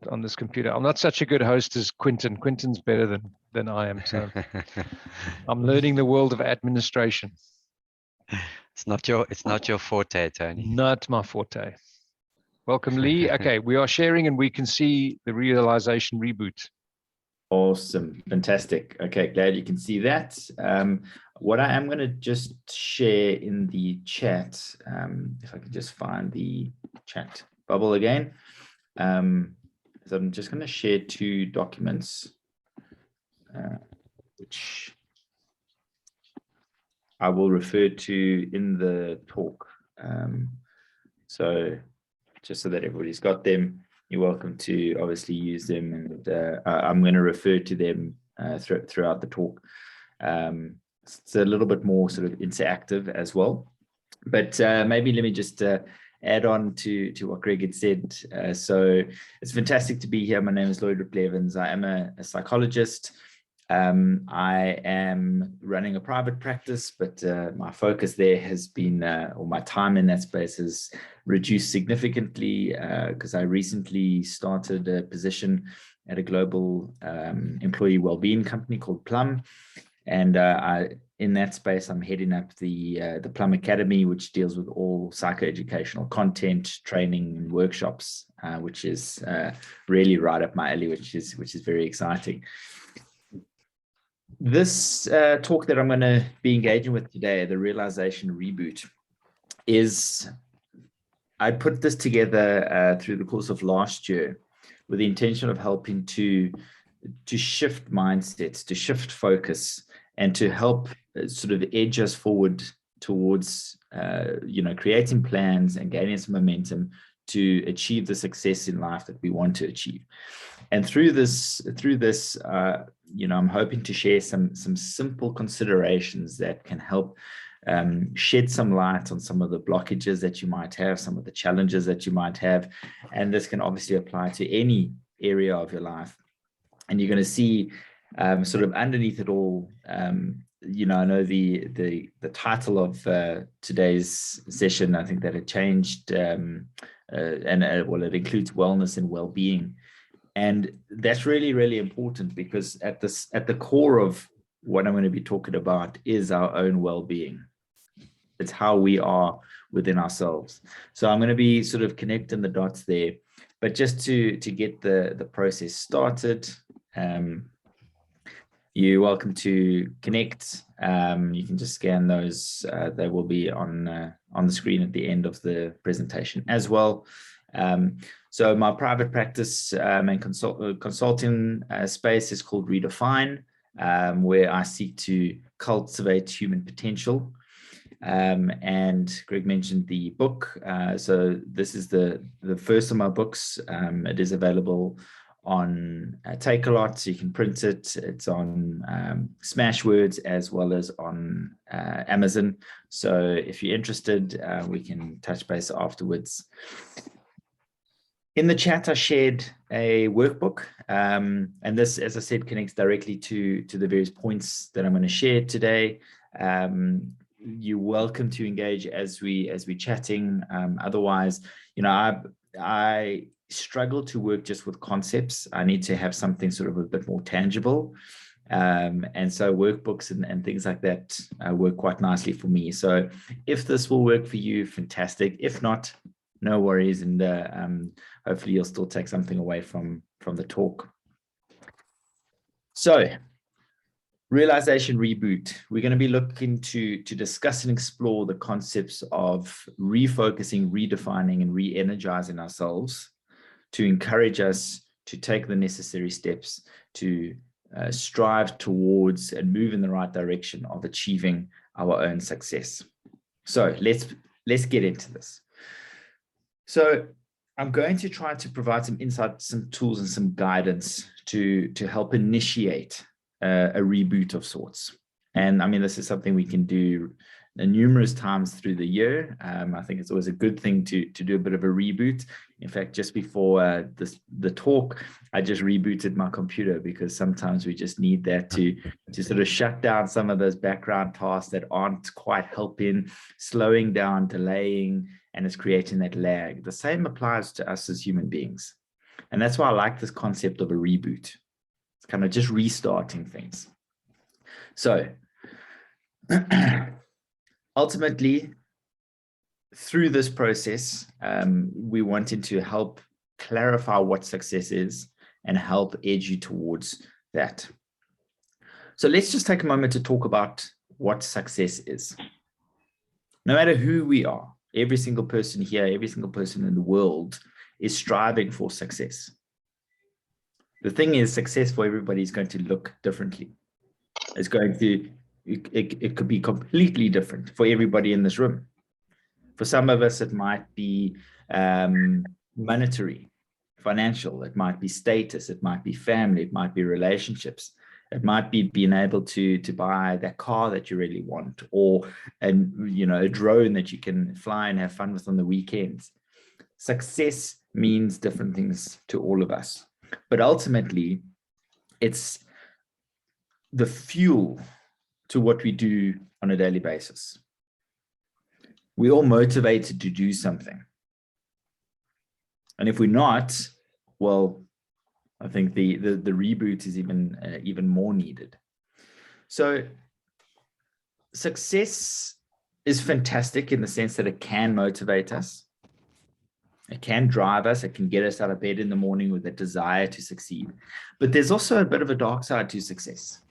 on this computer. I'm not such a good host as Quinton. Quinton's better than I am. So I'm learning the world of administration. It's not your forte, Tony. Not my forte. Welcome, Lee. Okay, we are sharing and we can see the realization reboot. Awesome. Fantastic. Okay, glad you can see that. What I am going to just share in the chat, if I can just find the chat bubble again. So I'm just going to share two documents, which I will refer to in the talk. So just so that everybody's got them, you're welcome to obviously use them, and I'm going to refer to them throughout the talk. It's a little bit more sort of interactive as well, but maybe let me just add on to what Greg had said. So it's fantastic to be here. My name is Lloyd Ripley-Evans. I am a psychologist. I am running a private practice, but my focus there has been, or my time in that space has reduced significantly because I recently started a position at a global employee wellbeing company called Plum. And in that space, I'm heading up the Plum Academy, which deals with all psychoeducational content, training, and workshops, which is really right up my alley, which is very exciting. This talk that I'm going to be engaging with today, the realization reboot, is I put this together through the course of last year with the intention of helping to shift mindsets, to shift focus, and to help sort of edge us forward towards creating plans and gaining some momentum to achieve the success in life that we want to achieve. And through this, I'm hoping to share some simple considerations that can help shed some light on some of the blockages that you might have, some of the challenges that you might have, and this can obviously apply to any area of your life. And you're going to see sort of underneath it all, I know the title of today's session, I think that it changed, it includes wellness and well-being. And that's really, really important because at the core of what I'm going to be talking about is our own well-being. It's how we are within ourselves. So I'm going to be sort of connecting the dots there. But just to get the process started, you're welcome to connect. You can just scan those. They will be on the screen at the end of the presentation as well. So my private practice and consulting space is called Redefine, where I seek to cultivate human potential. And Greg mentioned the book. So this is the first of my books. It is available on Take-A-Lot, so you can print it. It's on Smashwords as well as on Amazon. So if you're interested, we can touch base afterwards. In the chat, I shared a workbook, and this, as I said, connects directly to the various points that I'm going to share today. You're welcome to engage as we're chatting. Otherwise, I struggle to work just with concepts. I need to have something sort of a bit more tangible. And so workbooks and things like that work quite nicely for me. So if this will work for you, fantastic. If not, no worries. And hopefully you'll still take something away from the talk. So realization reboot, we're going to be looking to discuss and explore the concepts of refocusing, redefining, and re-energizing ourselves to encourage us to take the necessary steps to strive towards and move in the right direction of achieving our own success. So let's get into this. So I'm going to try to provide some insight, some tools, and some guidance to help initiate a reboot of sorts. And I mean, this is something we can do numerous times through the year. I think it's always a good thing to do a bit of a reboot. In fact, just before the talk, I just rebooted my computer because sometimes we just need that to sort of shut down some of those background tasks that aren't quite helping, slowing down, delaying, and it's creating that lag. The same applies to us as human beings. And that's why I like this concept of a reboot. It's kind of just restarting things. So ultimately, through this process, we wanted to help clarify what success is and help edge you towards that. So let's just take a moment to talk about what success is. No matter who we are, every single person here, every single person in the world is striving for success. The thing is, success for everybody is going to look differently. It's going to, it could be completely different for everybody in this room. For some of us, it might be monetary, financial, it might be status, it might be family, it might be relationships. It might be being able to buy that car that you really want, or a drone that you can fly and have fun with on the weekends. Success means different things to all of us, but ultimately, it's the fuel to what we do on a daily basis. We're all motivated to do something, and if we're not, well, I think the reboot is even more needed. So success is fantastic in the sense that it can motivate us. It can drive us. It can get us out of bed in the morning with a desire to succeed. But there's also a bit of a dark side to success.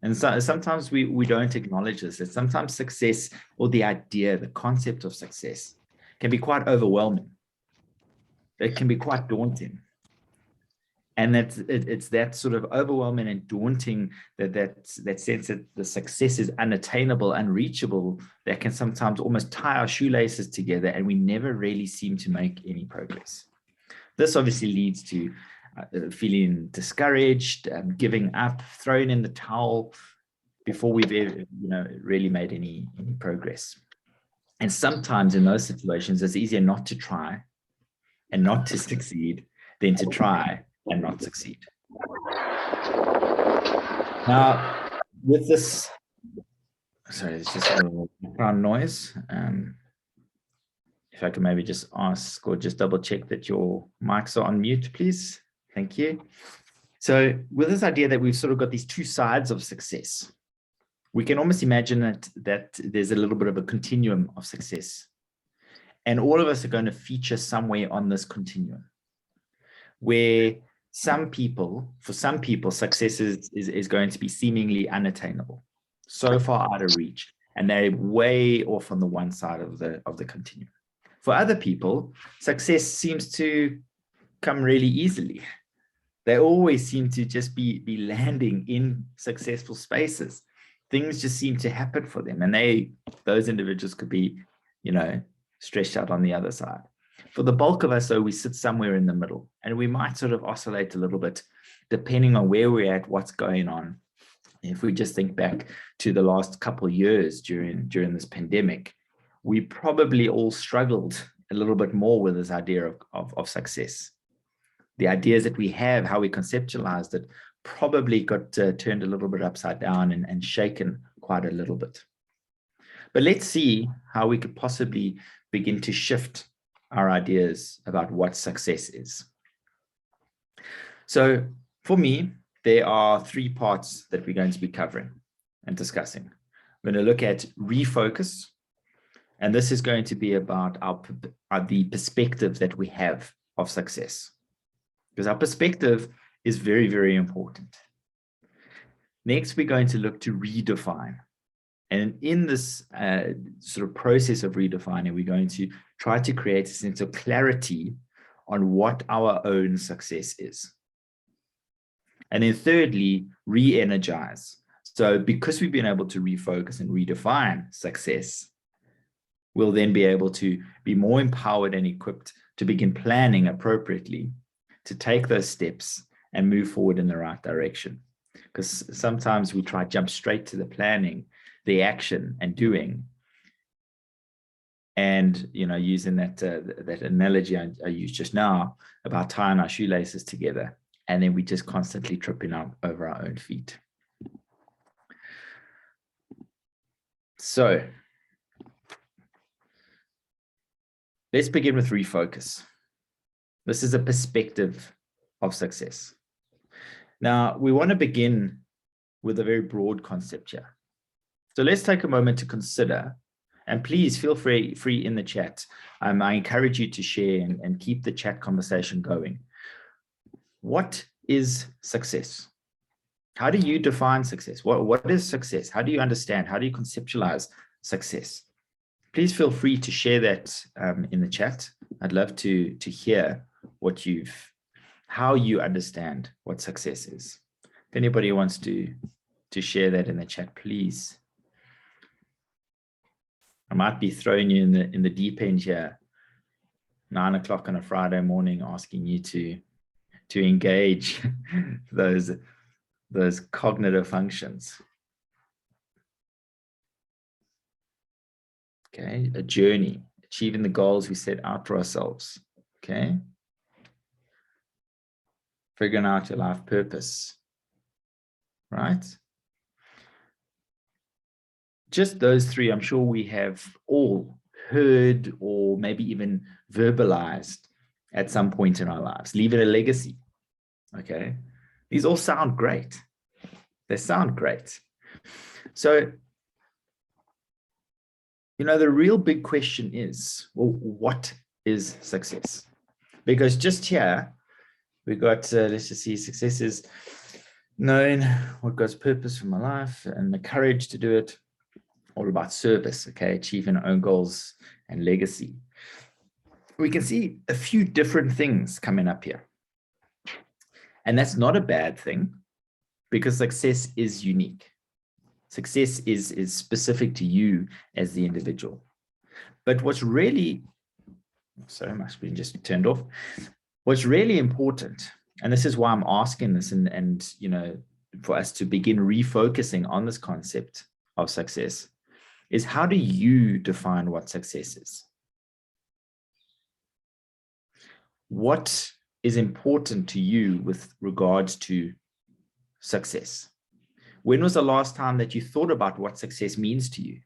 And so sometimes we don't acknowledge this. That sometimes success, or the idea, the concept of success, can be quite overwhelming. It can be quite daunting. And it's that sort of overwhelming and daunting, that sense that the success is unattainable, unreachable, that can sometimes almost tie our shoelaces together, and we never really seem to make any progress. This obviously leads to feeling discouraged, giving up, throwing in the towel before we've really made any progress. And sometimes in those situations, it's easier not to try and not to succeed than to try and not succeed. Now, with this, sorry, it's just a little background noise. If I can maybe just ask or just double check that your mics are on mute, please. Thank you. So with this idea that we've sort of got these two sides of success, we can almost imagine that there's a little bit of a continuum of success. And all of us are going to feature somewhere on this continuum, where for some people, success is going to be seemingly unattainable, so far out of reach, and they're way off on the one side of the continuum. For other people, success seems to come really easily. They always seem to just be landing in successful spaces. Things just seem to happen for them, and those individuals could be, stretched out on the other side. For the bulk of us, though, we sit somewhere in the middle, and we might sort of oscillate a little bit depending on where we're at, what's going on. If we just think back to the last couple of years during this pandemic, we probably all struggled a little bit more with this idea of success. The ideas that we have, how we conceptualized it, probably got turned a little bit upside down and shaken quite a little bit. But let's see how we could possibly begin to shift our ideas about what success is. So for me, there are three parts that we're going to be covering and discussing. We're going to look at refocus, and this is going to be about the perspective that we have of success, because our perspective is very, very important. Next, we're going to look to redefine. And in this sort of process of redefining, we're going to try to create a sense of clarity on what our own success is. And then thirdly, re-energize. So because we've been able to refocus and redefine success, we'll then be able to be more empowered and equipped to begin planning appropriately, to take those steps and move forward in the right direction. Because sometimes we try to jump straight to the planning, the action and doing. And, using that analogy I used just now about tying our shoelaces together, and then we just constantly tripping over our own feet. So let's begin with refocus. This is a perspective of success. Now, we want to begin with a very broad concept here. So let's take a moment to consider, and please feel free in the chat. I encourage you to share and keep the chat conversation going. What is success? How do you define success? What is success? How do you understand? How do you conceptualize success? Please feel free to share that in the chat. I'd love to hear how you understand what success is. If anybody wants to share that in the chat, please. I might be throwing you in the deep end here, 9 o'clock on a Friday morning, asking you to engage those cognitive functions. Okay, a journey, achieving the goals we set out for ourselves. Okay, figuring out your life purpose, right? Just those three, I'm sure we have all heard or maybe even verbalized at some point in our lives. Leaving a legacy. Okay, these all sound great. They sound great. So, the real big question is, well, what is success? Because just here, we got, let's just see, success is knowing what God's purpose for my life and the courage to do it. All about service, okay, achieving our own goals and legacy. We can see a few different things coming up here. And that's not a bad thing, because success is unique. Success is specific to you as the individual. But what's really, sorry, my screen just turned off. What's really important, and this is why I'm asking this, and for us to begin refocusing on this concept of success, is how do you define what success is? What is important to you with regards to success? When was the last time that you thought about what success means to you?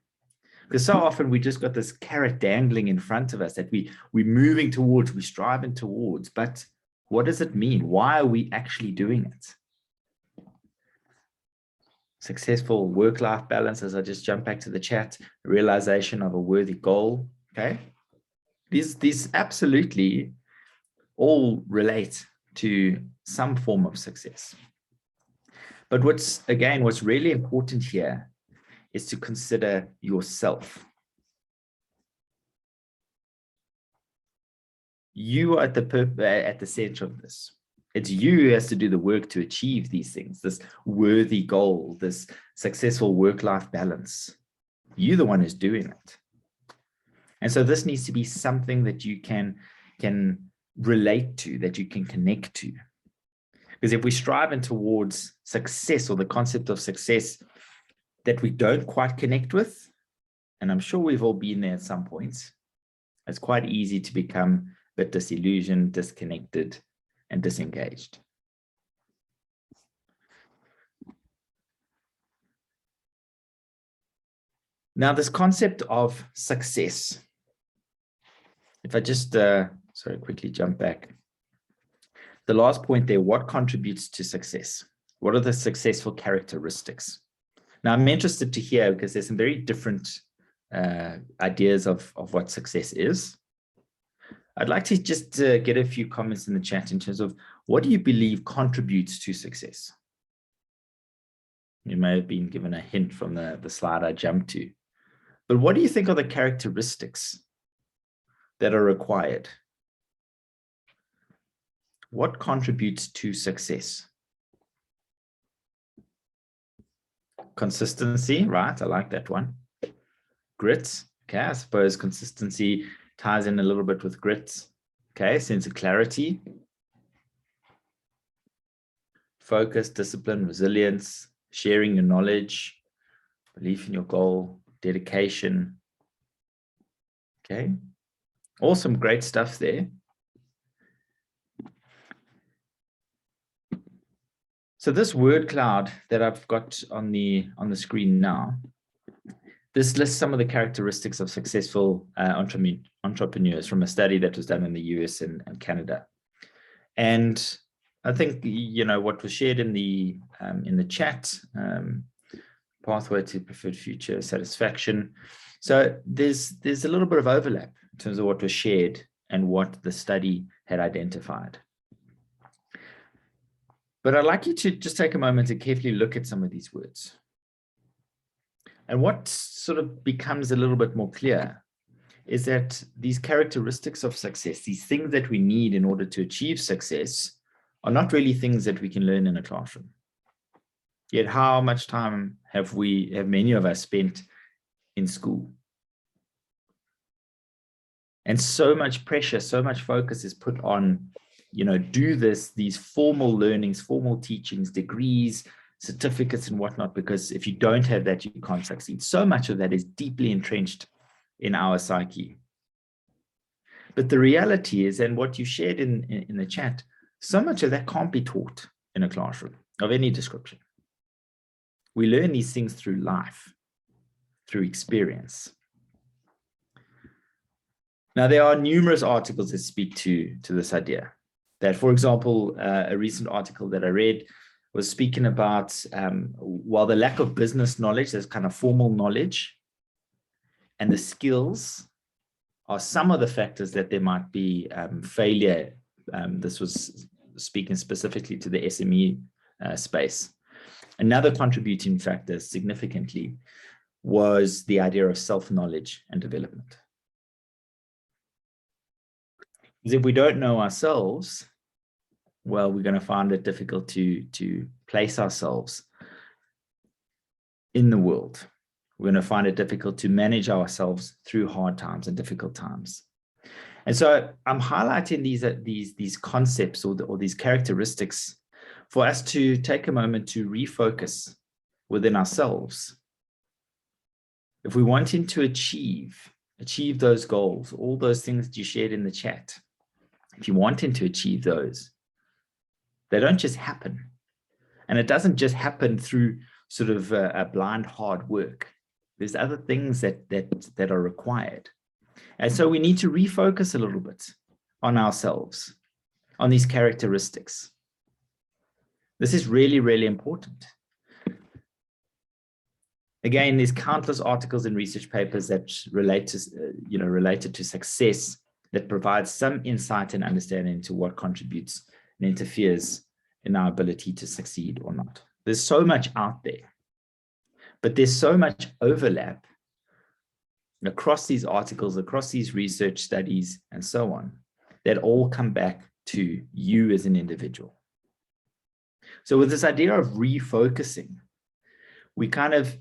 Because so often we just got this carrot dangling in front of us that we're moving towards, we're striving towards, but what does it mean? Why are we actually doing it? Successful work-life balance, as I just jump back to the chat, realization of a worthy goal, okay? These absolutely all relate to some form of success. But what's really important here is to consider yourself. You are at the center of this. It's you who has to do the work to achieve these things, this worthy goal, this successful work-life balance. You're the one who's doing it. And so this needs to be something that you can relate to, that you can connect to. Because if we're striving towards success, or the concept of success that we don't quite connect with, and I'm sure we've all been there at some points, it's quite easy to become a bit disillusioned, disconnected, and disengaged. Now, this concept of success, if I just, quickly jump back. The last point there, what contributes to success? What are the successful characteristics? Now, I'm interested to hear, because there's some very different ideas of what success is. I'd like to just get a few comments in the chat in terms of what do you believe contributes to success? You may have been given a hint from the slide I jumped to. But what do you think are the characteristics that are required? What contributes to success? Consistency, right? I like that one. Grit, okay, I suppose consistency ties in a little bit with grit. Okay, sense of clarity. Focus, discipline, resilience, sharing your knowledge, belief in your goal, dedication. Okay, awesome, great stuff there. So this word cloud that I've got on the screen now, this lists some of the characteristics of successful entrepreneurs from a study that was done in the US and Canada. And I think, what was shared in the chat, pathway to preferred future satisfaction. So there's a little bit of overlap in terms of what was shared and what the study had identified. But I'd like you to just take a moment to carefully look at some of these words. And what sort of becomes a little bit more clear is that these characteristics of success, these things that we need in order to achieve success, are not really things that we can learn in a classroom. Yet how much time have many of us spent in school? And so much pressure, so much focus is put on, do these formal learnings, formal teachings, degrees, certificates and whatnot, because if you don't have that, you can't succeed. So much of that is deeply entrenched in our psyche. But the reality is, and what you shared in the chat, so much of that can't be taught in a classroom of any description. We learn these things through life, through experience. Now, there are numerous articles that speak to this idea. That, for example, a recent article that I read was speaking about, while the lack of business knowledge, there's kind of formal knowledge, and the skills are some of the factors that there might be failure. This was speaking specifically to the SME space. Another contributing factor significantly was the idea of self-knowledge and development. Because if we don't know ourselves, well, we're going to find it difficult to place ourselves in the world. We're going to find it difficult to manage ourselves through hard times and difficult times. And so I'm highlighting these concepts or these characteristics for us to take a moment to refocus within ourselves. If we're wanting to achieve those goals, all those things that you shared in the chat, if you're wanting to achieve those, they don't just happen. And it doesn't just happen through sort of a blind hard work. There's other things that are required. And so we need to refocus a little bit on ourselves, on these characteristics. This is really, really important. Again, there's countless articles and research papers that relate to, related to success that provide some insight and understanding into what contributes and interferes in our ability to succeed or not. There's so much out there, but there's so much overlap across these articles, across these research studies, and so on, that all come back to you as an individual. So with this idea of refocusing, we kind of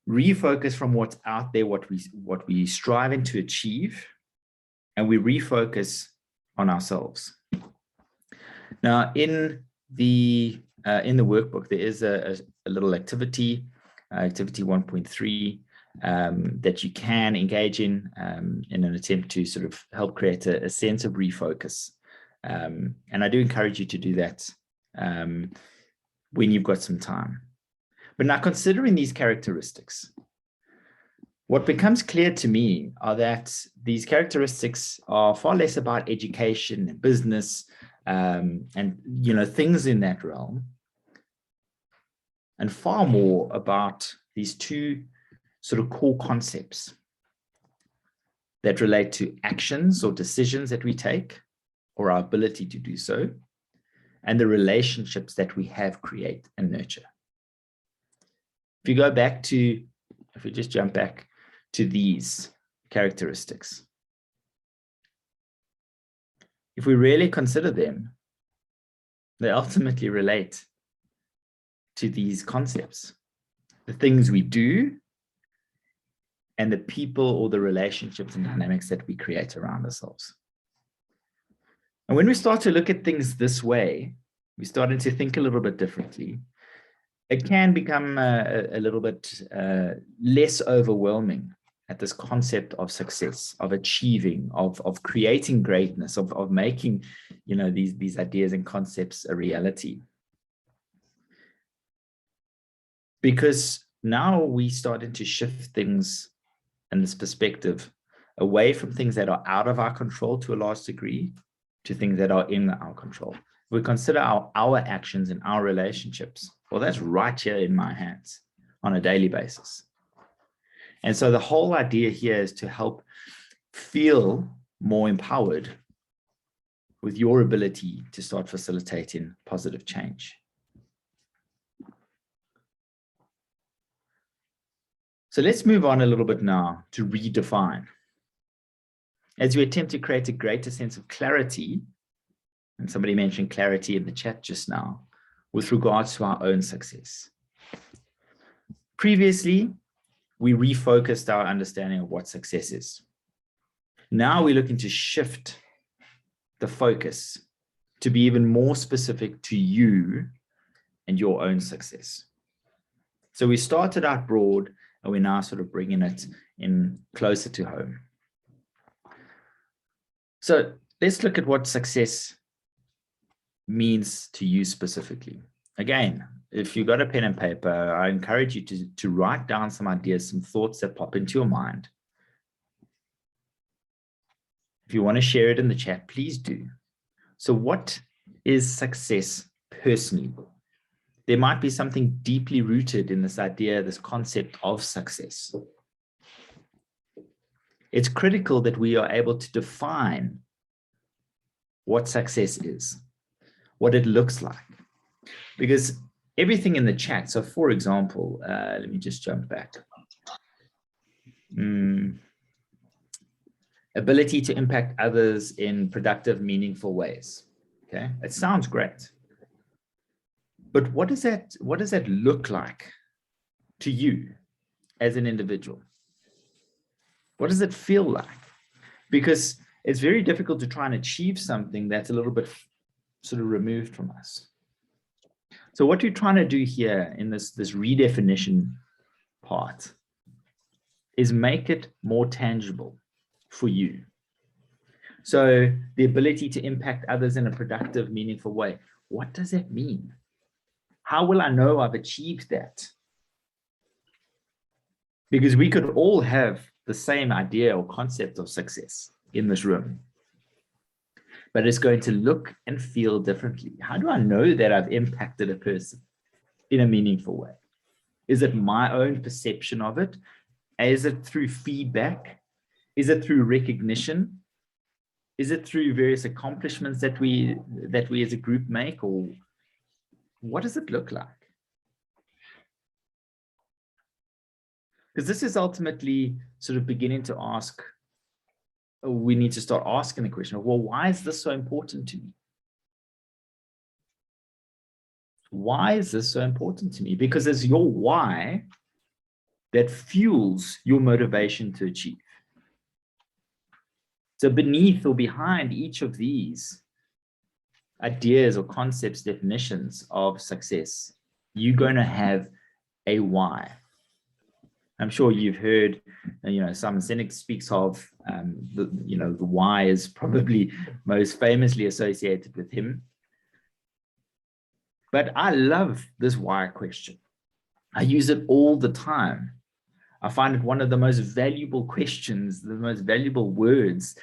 refocus from what's out there, what we striving to achieve, and we refocus on ourselves. Now, in the workbook, there is a little activity, activity 1.3, that you can engage in an attempt to sort of help create a sense of refocus. And I do encourage you to do that when you've got some time. But now, considering these characteristics, what becomes clear to me are that these characteristics are far less about education and business and things in that realm, and far more about these two sort of core concepts that relate to actions or decisions that we take, or our ability to do so, and the relationships that we have, create, and nurture. If we just jump back to these characteristics, if we really consider them, they ultimately relate to these concepts, the things we do, and the people or the relationships and dynamics that we create around ourselves. And when we start to look at things this way, we're starting to think a little bit differently. It can become a little bit less overwhelming at this concept of success, of achieving, of creating greatness, of making, these ideas and concepts a reality. Because now we started to shift things in this perspective away from things that are out of our control to a large degree to things that are in our control. we consider our actions and our relationships, well, that's right here in my hands on a daily basis. And so the whole idea here is to help feel more empowered with your ability to start facilitating positive change. So let's move on a little bit now to redefine. As we attempt to create a greater sense of clarity, and somebody mentioned clarity in the chat just now, with regards to our own success. Previously, we refocused our understanding of what success is. Now we're looking to shift the focus to be even more specific to you and your own success. So we started out broad, and we're now sort of bringing it in closer to home. So let's look at what success means to you specifically. Again, if you've got a pen and paper, I encourage you to write down some ideas, some thoughts that pop into your mind. If you want to share it in the chat, please do. So what is success personally? There might be something deeply rooted in this idea, this concept of success. It's critical that we are able to define what success is, what it looks like, because everything in the chat. So for example, let me just jump back. Ability to impact others in productive, meaningful ways. Okay, it sounds great. But what does that look like to you as an individual? What does it feel like? Because it's very difficult to try and achieve something that's a little bit sort of removed from us. So what you're trying to do here in this redefinition part is make it more tangible for you. So the ability to impact others in a productive, meaningful way. What does that mean? How will I know I've achieved that? Because we could all have the same idea or concept of success in this room, but it's going to look and feel differently. How do I know that I've impacted a person in a meaningful way? Is it my own perception of it? Is it through feedback? Is it through recognition? Is it through various accomplishments that we as a group make? Or what does it look like? Because this is ultimately sort of beginning to ask, we need to start asking the question of, well, why is this so important to me? Why is this so important to me? Because it's your why that fuels your motivation to achieve. So beneath or behind each of these ideas or concepts, definitions of success, you're going to have a why. I'm sure you've heard, Simon Sinek speaks of, the why is probably most famously associated with him. But I love this why question. I use it all the time. I find it one of the most valuable questions, the most valuable words,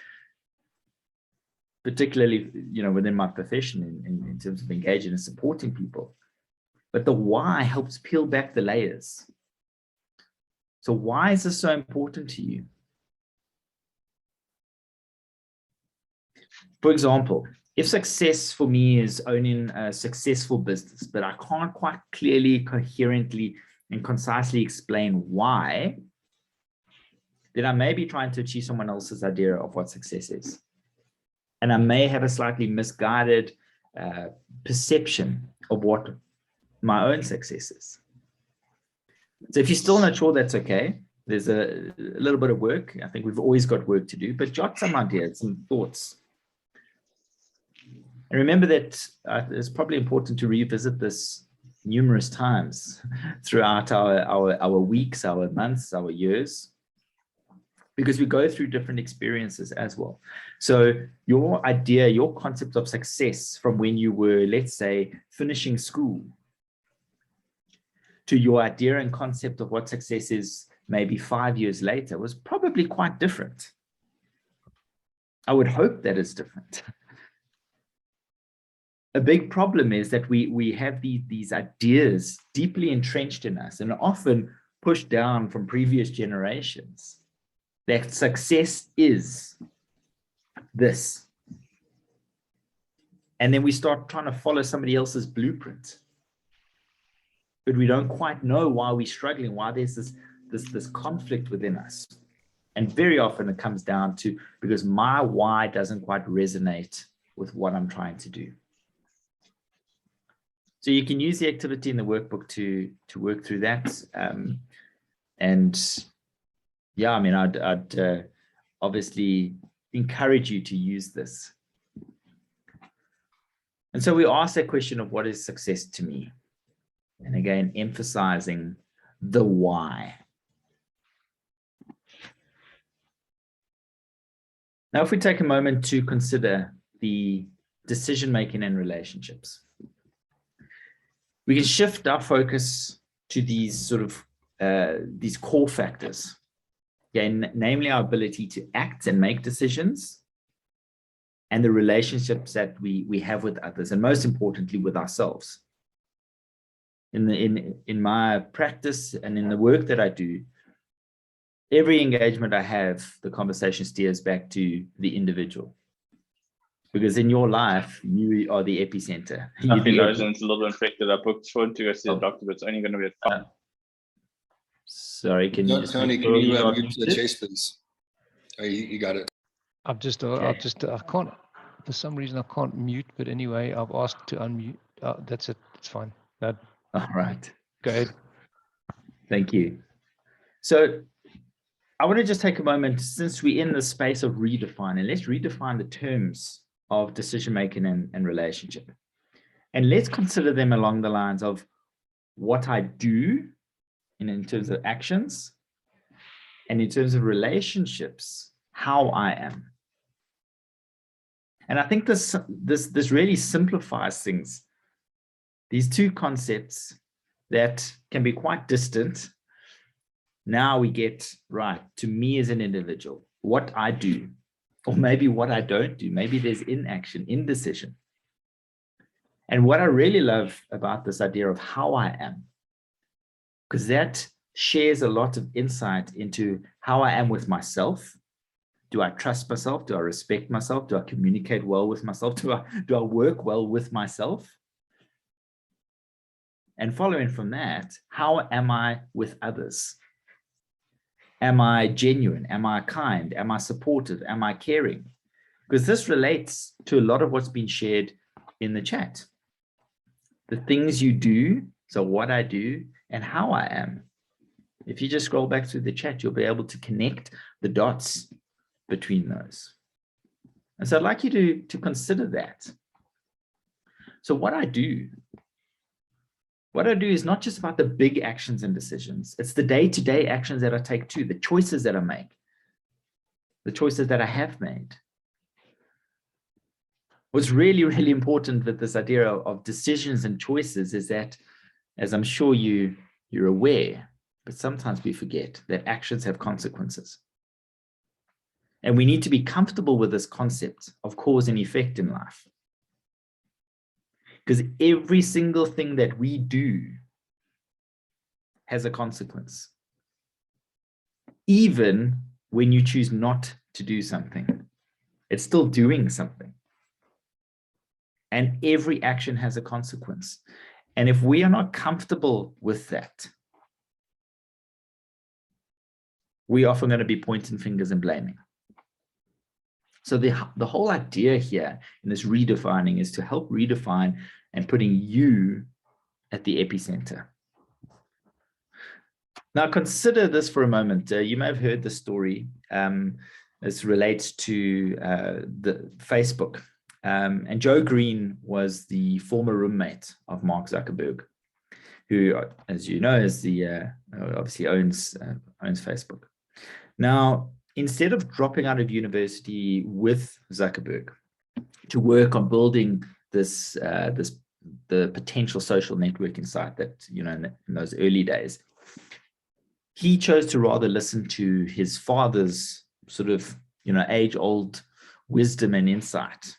particularly, within my profession in terms of engaging and supporting people. But the why helps peel back the layers. So why is this so important to you? For example, if success for me is owning a successful business, but I can't quite clearly, coherently, and concisely explain why, then I may be trying to achieve someone else's idea of what success is. And I may have a slightly misguided perception of what my own success is. So if you're still not sure, that's okay. There's a little bit of work. I think we've always got work to do, but jot some ideas, some thoughts. And remember that it's probably important to revisit this numerous times throughout our weeks, our months, our years, because we go through different experiences as well. So your idea, your concept of success from when you were, let's say, finishing school, to your idea and concept of what success is maybe 5 years later was probably quite different. I would hope that it's different. a big problem is that we have these ideas deeply entrenched in us and often pushed down from previous generations that success is this. And then we start trying to follow somebody else's blueprint. But we don't quite know why we're struggling, why there's this conflict within us. And very often it comes down to because my why doesn't quite resonate with what I'm trying to do. So you can use the activity in the workbook to work through that. And yeah, I mean, I'd obviously encourage you to use this. And so we ask that question of what is success to me? And again, emphasizing the why. Now, if we take a moment to consider the decision-making in relationships, we can shift our focus to these sort of these core factors, again, namely our ability to act and make decisions and the relationships that we have with others, and most importantly, with ourselves. In my practice and in the work that I do, every engagement I have, the conversation steers back to the individual. Because in your life, you are the epicenter. Nothing knows, and it's a little infected. I booked Sean to go see the doctor, but it's only going to be at 5. Sorry, can you just Tony, can you mute the chase, please? Oh, you got it. I can't, for some reason I can't mute, but anyway, I've asked to unmute. That's it. It's fine. All right. Go ahead. Thank you. So I want to just take a moment, since we're in the space of redefining, let's redefine the terms of decision-making and relationship. And let's consider them along the lines of what I do in terms of actions, and in terms of relationships, how I am. And I think this really simplifies things. These two concepts that can be quite distant, now we get right to me as an individual, what I do, or maybe what I don't do. Maybe there's inaction, indecision. And what I really love about this idea of how I am, because that shares a lot of insight into how I am with myself. Do I trust myself? Do I respect myself? Do I communicate well with myself? Do I work well with myself? And following from that, how am I with others? Am I genuine? Am I kind? Am I supportive? Am I caring? Because this relates to a lot of what's been shared in the chat. The things you do, so what I do and how I am. If you just scroll back through the chat, you'll be able to connect the dots between those. And so I'd like you to consider that. So what I do is not just about the big actions and decisions. It's the day-to-day actions that I take too, the choices that I make, the choices that I have made. What's really, really important with this idea of decisions and choices is that, as I'm sure you're aware, but sometimes we forget that actions have consequences. And we need to be comfortable with this concept of cause and effect in life. Because every single thing that we do has a consequence. Even when you choose not to do something, it's still doing something. And every action has a consequence. And if we are not comfortable with that, we're often going to be pointing fingers and blaming. So the whole idea here in this redefining is to help redefine and putting you at the epicenter. Now consider this for a moment. You may have heard the story. This relates to the Facebook. And Joe Green was the former roommate of Mark Zuckerberg, who, as you know, is the obviously owns Facebook. Now, instead of dropping out of university with Zuckerberg to work on building the potential social networking site that, you know, in those early days, he chose to rather listen to his father's sort of, you know, age-old wisdom and insight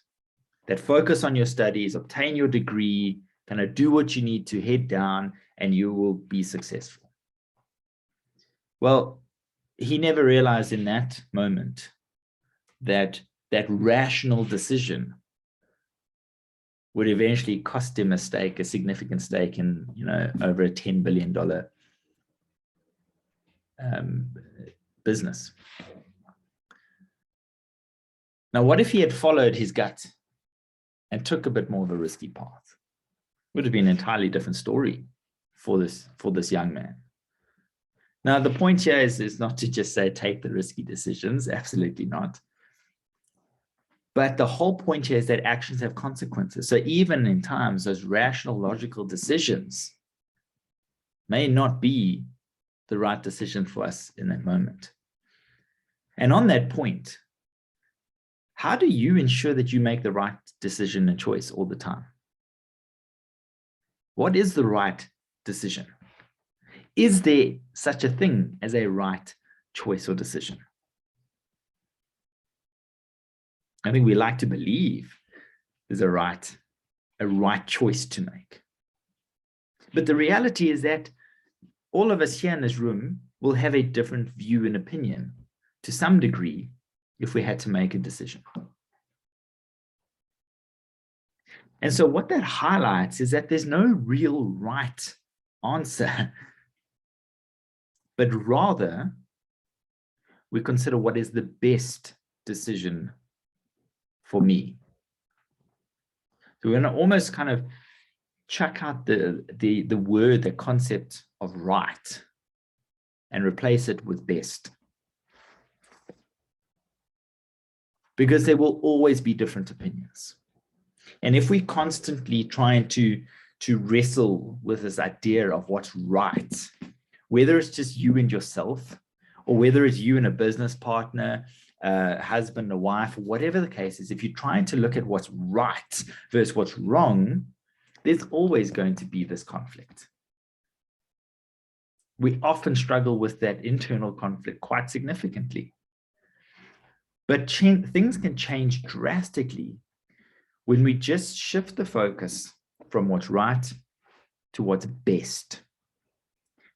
that focus on your studies, obtain your degree, kind of do what you need to head down, and you will be successful. Well, he never realized in that moment that that rational decision would eventually cost him a significant stake in, over a $10 billion business. Now, what if he had followed his gut and took a bit more of a risky path? Would have been an entirely different story for this young man. Now, the point here is not to just say take the risky decisions, absolutely not. But the whole point here is that actions have consequences. So even in times, those rational, logical decisions may not be the right decision for us in that moment. And on that point, how do you ensure that you make the right decision and choice all the time? What is the right decision? Is there such a thing as a right choice or decision? I think we like to believe there's a right choice to make. But the reality is that all of us here in this room will have a different view and opinion to some degree if we had to make a decision. And so what that highlights is that there's no real right answer, but rather we consider what is the best decision for me. So we're going to almost kind of chuck out the concept of right and replace it with best. Because there will always be different opinions. And if we constantly trying to wrestle with this idea of what's right, whether it's just you and yourself, or whether it's you and a business partner, husband, a wife, whatever the case is, if you're trying to look at what's right versus what's wrong, there's always going to be this conflict. We often struggle with that internal conflict quite significantly. But things can change drastically when we just shift the focus from what's right to what's best.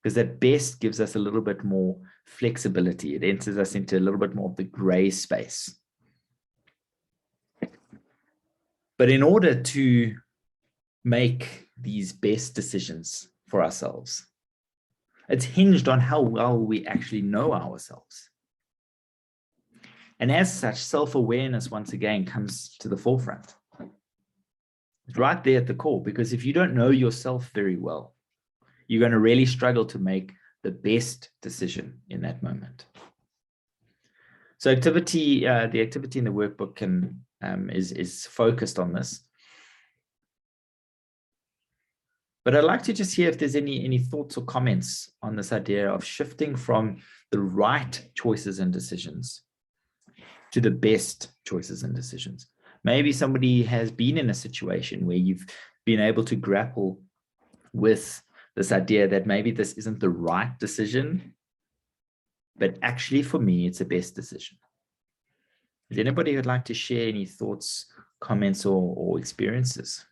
Because that best gives us a little bit more flexibility. It enters us into a little bit more of the gray space. But in order to make these best decisions for ourselves, it's hinged on how well we actually know ourselves. And as such, self-awareness, once again, comes to the forefront. It's right there at the core, because if you don't know yourself very well, you're going to really struggle to make the best decision in that moment. So the activity in the workbook is focused on this. But I'd like to just hear if there's any thoughts or comments on this idea of shifting from the right choices and decisions to the best choices and decisions. Maybe somebody has been in a situation where you've been able to grapple with this idea that maybe this isn't the right decision, but actually for me, it's the best decision. Is anybody who'd like to share any thoughts, comments, or experiences?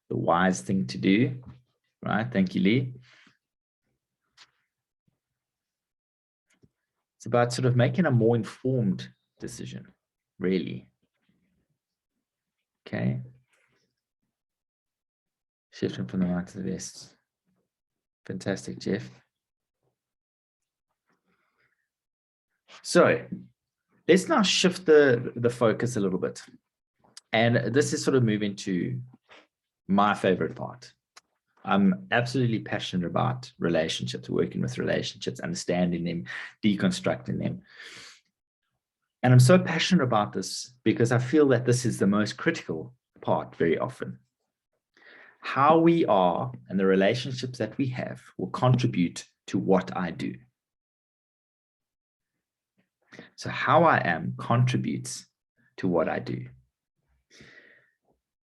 The wise thing to do, right? Thank you, Lee. It's about sort of making a more informed decision, really. Okay. Shifting from the right to the best. Fantastic, Jeff. So let's now shift the focus a little bit. And this is sort of moving to my favorite part. I'm absolutely passionate about relationships, working with relationships, understanding them, deconstructing them. And I'm so passionate about this because I feel that this is the most critical part very often. How we are and the relationships that we have will contribute to what I do. So how I am contributes to what I do.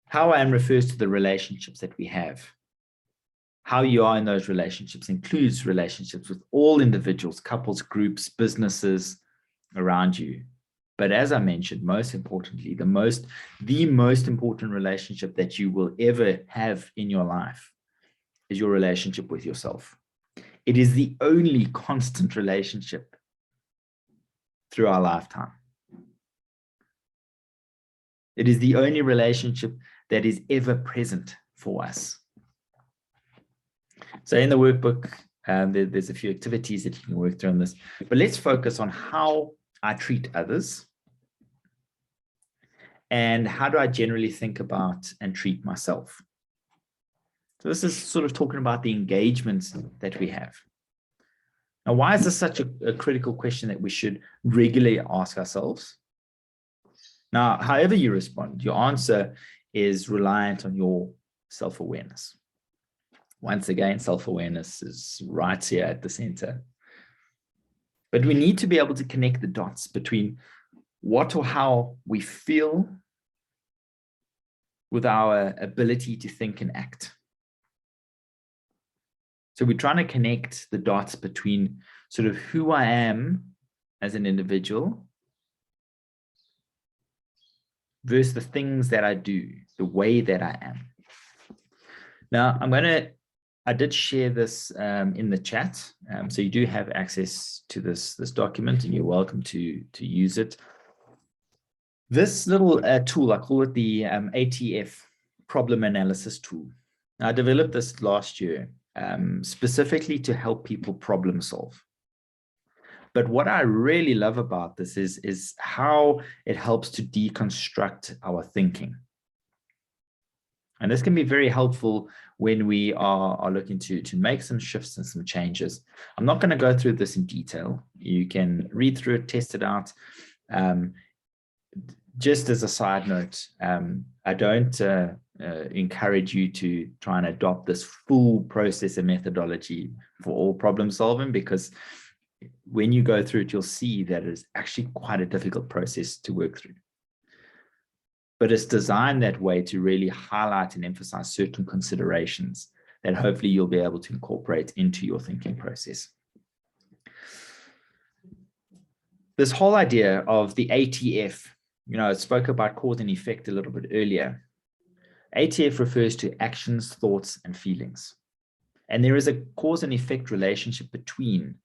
How I am refers to the relationships that we have. How you are in those relationships includes relationships with all individuals, couples, groups, businesses around you. But as I mentioned, most importantly, the most important relationship that you will ever have in your life is your relationship with yourself. It is the only constant relationship through our lifetime. It is the only relationship that is ever present for us. So in the workbook, there's a few activities that you can work through on this, but let's focus on how I treat others and how do I generally think about and treat myself. So this is sort of talking about the engagements that we have. Now, why is this such a critical question that we should regularly ask ourselves? Now, however you respond, your answer is reliant on your self-awareness. Once again, self-awareness is right here at the center. But we need to be able to connect the dots between what or how we feel with our ability to think and act. So we're trying to connect the dots between sort of who I am as an individual versus the things that I do, the way that I am. Now, I did share this in the chat. So you do have access to this document and you're welcome to use it. This little tool, I call it the ATF problem analysis tool. I developed this last year specifically to help people problem solve. But what I really love about this is how it helps to deconstruct our thinking. And this can be very helpful when we are looking to make some shifts and some changes. I'm not going to go through this in detail. You can read through it, test it out. Just as a side note, I don't encourage you to try and adopt this full process and methodology for all problem solving, because when you go through it, you'll see that it's actually quite a difficult process to work through. But it's designed that way to really highlight and emphasize certain considerations that hopefully you'll be able to incorporate into your thinking process. This whole idea of the ATF, I spoke about cause and effect a little bit earlier. ATF refers to actions, thoughts, and feelings. And there is a cause and effect relationship between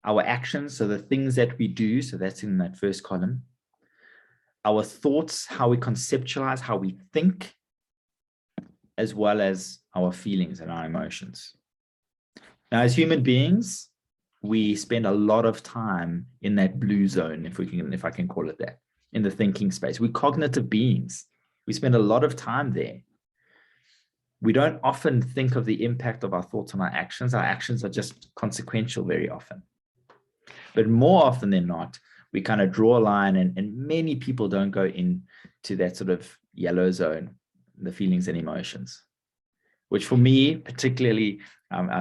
our actions, so the things that we do, so that's in that first column, our thoughts, how we conceptualize, how we think, as well as our feelings and our emotions. Now, as human beings, we spend a lot of time in that blue zone, if I can call it that, in the thinking space. We're cognitive beings. We spend a lot of time there. We don't often think of the impact of our thoughts on our actions. Our actions are just consequential very often. But more often than not, we kind of draw a line, and many people don't go into that sort of yellow zone, the feelings and emotions, which for me, particularly,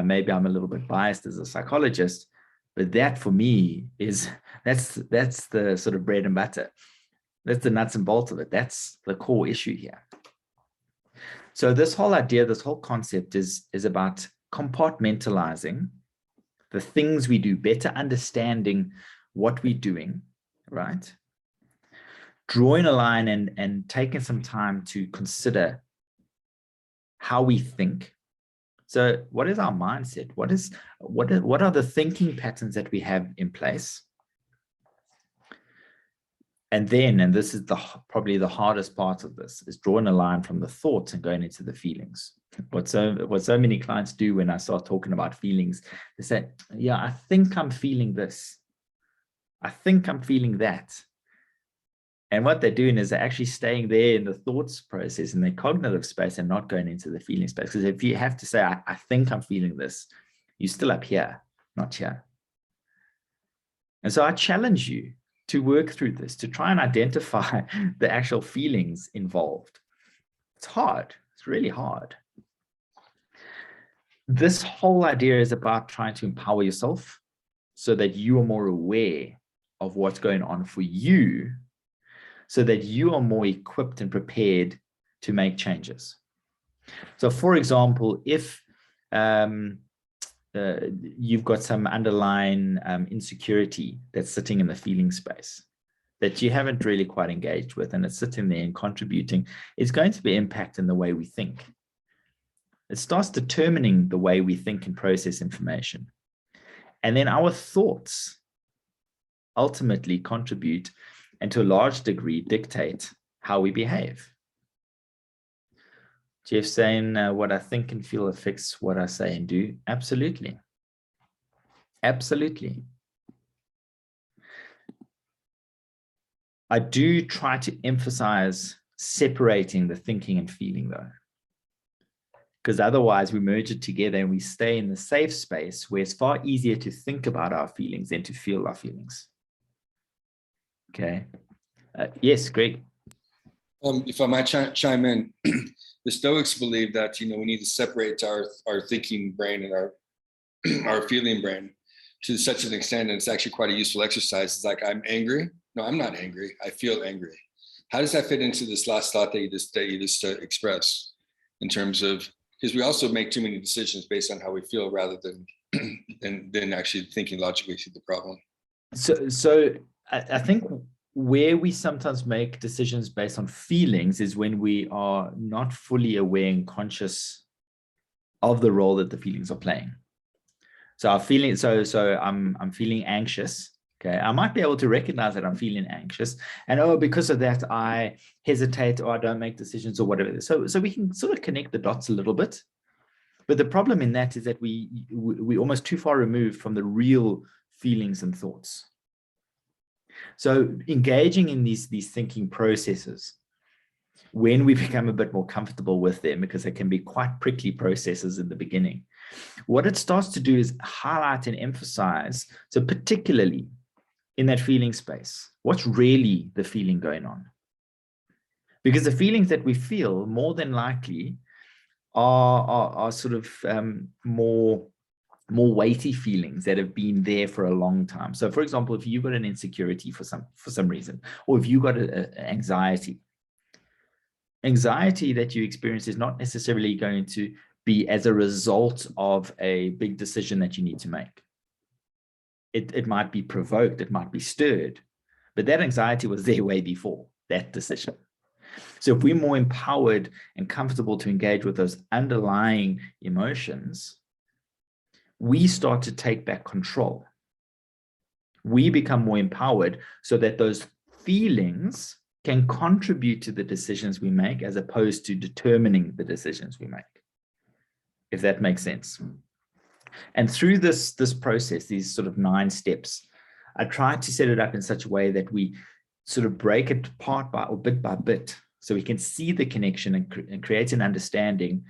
maybe I'm a little bit biased as a psychologist, but that for me that's the sort of bread and butter. That's the nuts and bolts of it. That's the core issue here. So this whole idea, this whole concept is about compartmentalizing the things we do, better understanding what we're doing, right? Drawing a line and taking some time to consider how we think. So what is our mindset? What are the thinking patterns that we have in place? And then, and this is probably the hardest part of this, is drawing a line from the thoughts and going into the feelings. What so many clients do when I start talking about feelings, they say, yeah, I think I'm feeling this. I think I'm feeling that. And what they're doing is they're actually staying there in the thoughts process, in the cognitive space, and not going into the feeling space. Because if you have to say, I think I'm feeling this, you're still up here, not here. And so I challenge you to work through this, to try and identify the actual feelings involved. It's hard. It's really hard. This whole idea is about trying to empower yourself so that you are more aware of what's going on for you, so that you are more equipped and prepared to make changes. So for example, if you've got some underlying insecurity that's sitting in the feeling space that you haven't really quite engaged with, and it's sitting there and contributing, it's going to be impacting the way we think. It starts determining the way we think and process information. And then our thoughts ultimately contribute and to a large degree dictate how we behave. Jeff saying what I think and feel affects what I say and do. Absolutely. Absolutely. I do try to emphasize separating the thinking and feeling though, because otherwise we merge it together and we stay in the safe space where it's far easier to think about our feelings than to feel our feelings. Okay. Yes, Greg. If I might chime in, the Stoics believe that, we need to separate our thinking brain and our feeling brain to such an extent, and it's actually quite a useful exercise. It's like, I'm angry. No, I'm not angry. I feel angry. How does that fit into this last thought that you just expressed in terms of, because we also make too many decisions based on how we feel rather than actually thinking logically through the problem. So I think where we sometimes make decisions based on feelings is when we are not fully aware and conscious of the role that the feelings are playing. So I'm feeling anxious. Okay, I might be able to recognize that I'm feeling anxious, and because of that I hesitate or I don't make decisions or whatever. So we can sort of connect the dots a little bit, but the problem in that is that we're almost too far removed from the real feelings and thoughts. So engaging in these thinking processes, when we become a bit more comfortable with them, because they can be quite prickly processes in the beginning, what it starts to do is highlight and emphasize, so particularly in that feeling space, what's really the feeling going on? Because the feelings that we feel more than likely are sort of more weighty feelings that have been there for a long time. So for example, if you've got an insecurity for some reason, or if you've got anxiety that you experience is not necessarily going to be as a result of a big decision that you need to make. It might be provoked, it might be stirred, but that anxiety was there way before that decision. So if we're more empowered and comfortable to engage with those underlying emotions, we start to take back control. We become more empowered so that those feelings can contribute to the decisions we make as opposed to determining the decisions we make, if that makes sense. And through this process, these sort of 9 steps, I try to set it up in such a way that we sort of break it part by or bit by bit, so we can see the connection and create an understanding.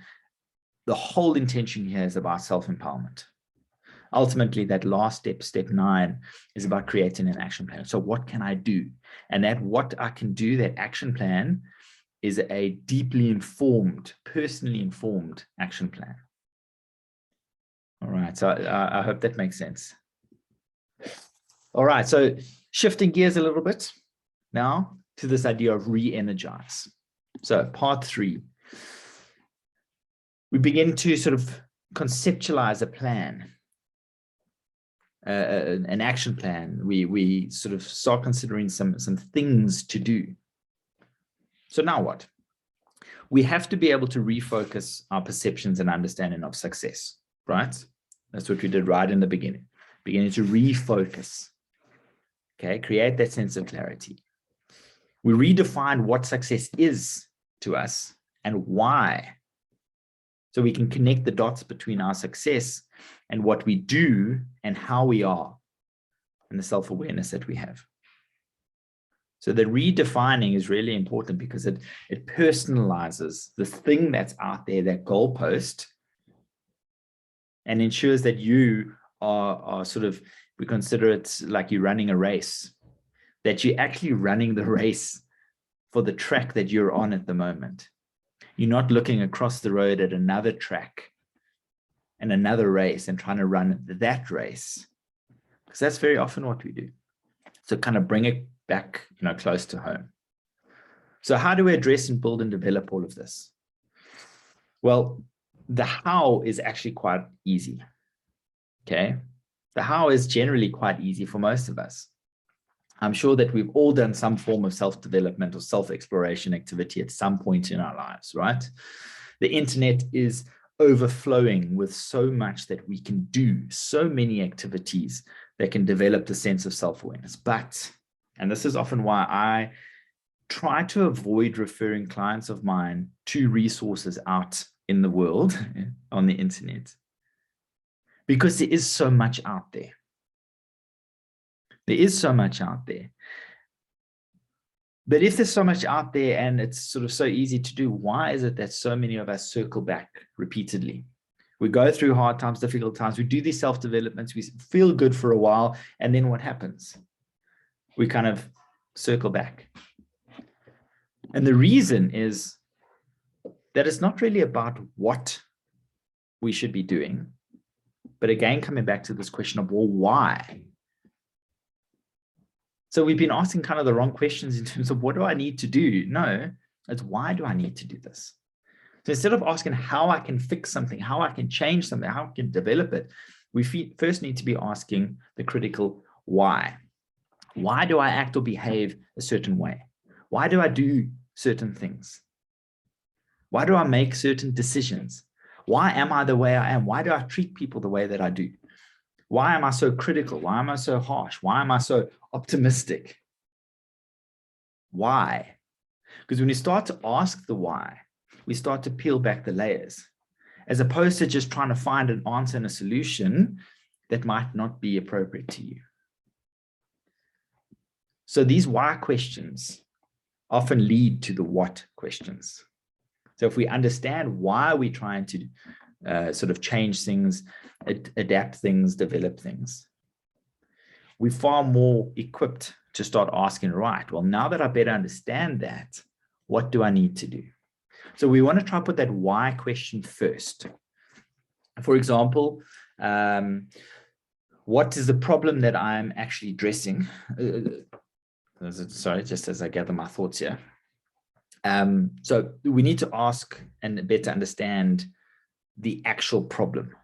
The whole intention here is about self-empowerment. Ultimately, that last step, step 9, is about creating an action plan. So what can I do? And that what I can do, that action plan, is a deeply informed, personally informed action plan. All right, so I hope that makes sense. All right, so shifting gears a little bit now to this idea of re-energize. So part 3, we begin to sort of conceptualize a plan, an action plan. We sort of start considering some things to do. So now what? We have to be able to refocus our perceptions and understanding of success, right? That's what we did right in the beginning, beginning to refocus. Okay, create that sense of clarity. We redefine what success is to us and why, so we can connect the dots between our success and what we do and how we are, and the self-awareness that we have. So the redefining is really important because it personalizes the thing that's out there, that goalpost, and ensures that you are sort of, we consider it like you're running a race, that you're actually running the race for the track that you're on at the moment. You're not looking across the road at another track and another race and trying to run that race, because that's very often what we do. So kind of bring it back, close to home. So how do we address and build and develop all of this? Well, the how is actually quite easy. Okay. The how is generally quite easy for most of us. I'm sure that we've all done some form of self-development or self-exploration activity at some point in our lives, right? The internet is overflowing with so much that we can do, so many activities that can develop the sense of self-awareness. But, and this is often why I try to avoid referring clients of mine to resources out in the world on the internet, because there is so much out there. There is so much out there. But if there's so much out there and it's sort of so easy to do, why is it that so many of us circle back repeatedly? We go through hard times, difficult times, we do these self-developments, we feel good for a while, and then what happens? We kind of circle back. And the reason is that it's not really about what we should be doing, but again, coming back to this question of, well, why? So we've been asking kind of the wrong questions in terms of what do I need to do? No, it's why do I need to do this? So instead of asking how I can fix something, how I can change something, how I can develop it, we first need to be asking the critical why. Why do I act or behave a certain way? Why do I do certain things? Why do I make certain decisions? Why am I the way I am? Why do I treat people the way that I do? Why am I so critical? Why am I so harsh? Why am I so optimistic? Why? Because when we start to ask the why, we start to peel back the layers, as opposed to just trying to find an answer and a solution that might not be appropriate to you. So these why questions often lead to the what questions. So if we understand why we're trying to sort of change things, adapt things, develop things, we're far more equipped to start asking, right, well, now that I better understand that, what do I need to do? So we want to try to put that why question first. For example, what is the problem that I'm actually addressing? Sorry, just as I gather my thoughts here. So we need to ask and better understand the actual problem.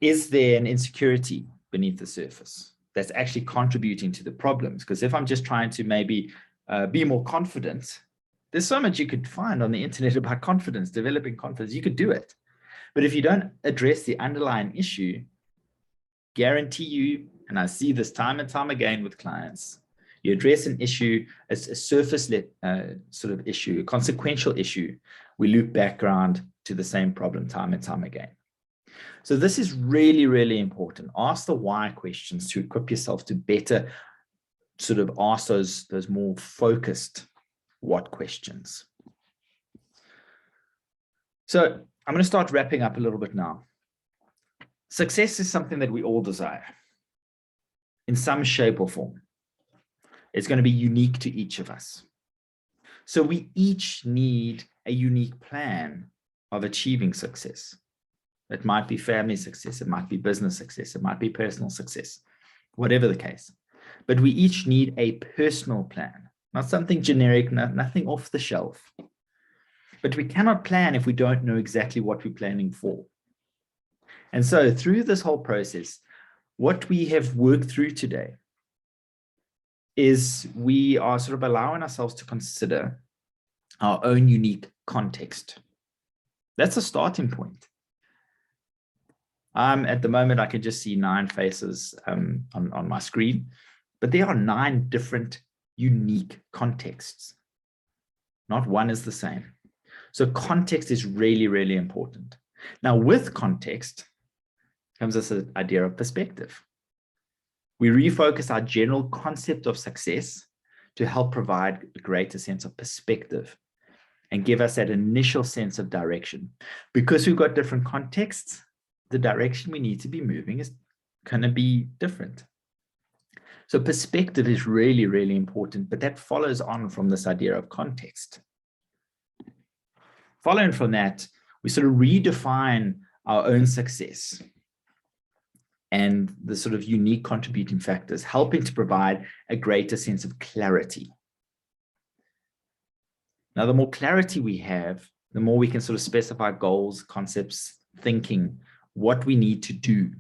Is there an insecurity beneath the surface that's actually contributing to the problems? Because if I'm just trying to maybe be more confident, there's so much you could find on the internet about confidence, developing confidence. You could do it. But if you don't address the underlying issue, guarantee you, and I see this time and time again with clients, you address an issue, a surface sort of issue, a consequential issue, we loop back around to the same problem time and time again. So this is really, really important. Ask the why questions to equip yourself to better sort of ask those more focused what questions. So I'm going to start wrapping up a little bit now. Success is something that we all desire in some shape or form. It's going to be unique to each of us. So we each need a unique plan of achieving success. It might be family success, it might be business success, it might be personal success, whatever the case. But we each need a personal plan, not something generic, nothing off the shelf. But we cannot plan if we don't know exactly what we're planning for. And so through this whole process, what we have worked through today is we are sort of allowing ourselves to consider our own unique context. That's a starting point. At the moment, I can just see 9 faces on my screen, but there are 9 different unique contexts. Not one is the same. So context is really, really important. Now, with context comes this idea of perspective. We refocus our general concept of success to help provide a greater sense of perspective and give us that initial sense of direction. Because we've got different contexts, the direction we need to be moving is going to be different. So perspective is really, really important, but that follows on from this idea of context. Following from that, we sort of redefine our own success and the sort of unique contributing factors, helping to provide a greater sense of clarity. Now, the more clarity we have, the more we can sort of specify goals, concepts, thinking, what we need to do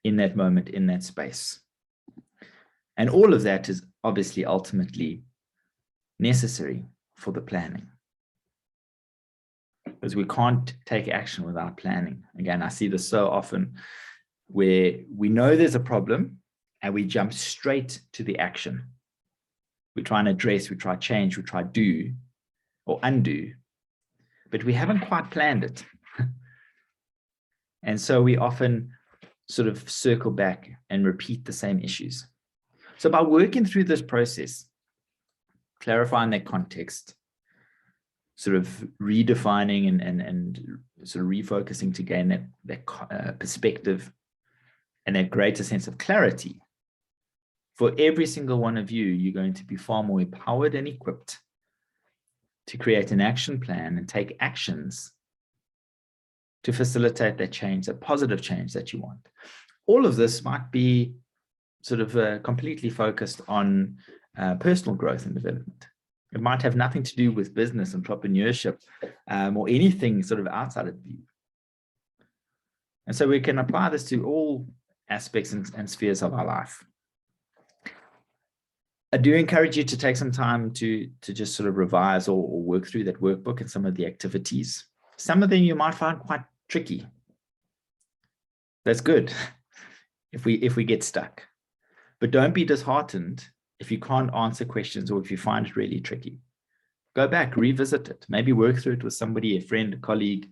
in that moment, in that space. And all of that is obviously ultimately necessary for the planning, because we can't take action without planning. Again, I see this so often where we know there's a problem and we jump straight to the action. We try and address, we try change, we try do or undo, but we haven't quite planned it. And so we often sort of circle back and repeat the same issues. So by working through this process, clarifying that context, sort of redefining and sort of refocusing to gain that perspective and that greater sense of clarity, for every single one of you, you're going to be far more empowered and equipped to create an action plan and take actions to facilitate that change, that positive change that you want. All of this might be sort of completely focused on personal growth and development. It might have nothing to do with business, entrepreneurship, or anything sort of outside of you. And so we can apply this to all aspects and spheres of our life. I do encourage you to take some time to just sort of revise or work through that workbook and some of the activities. Some of them you might find quite tricky. That's good if we get stuck. But don't be disheartened if you can't answer questions or if you find it really tricky. Go back, revisit it, maybe work through it with somebody, a friend, a colleague,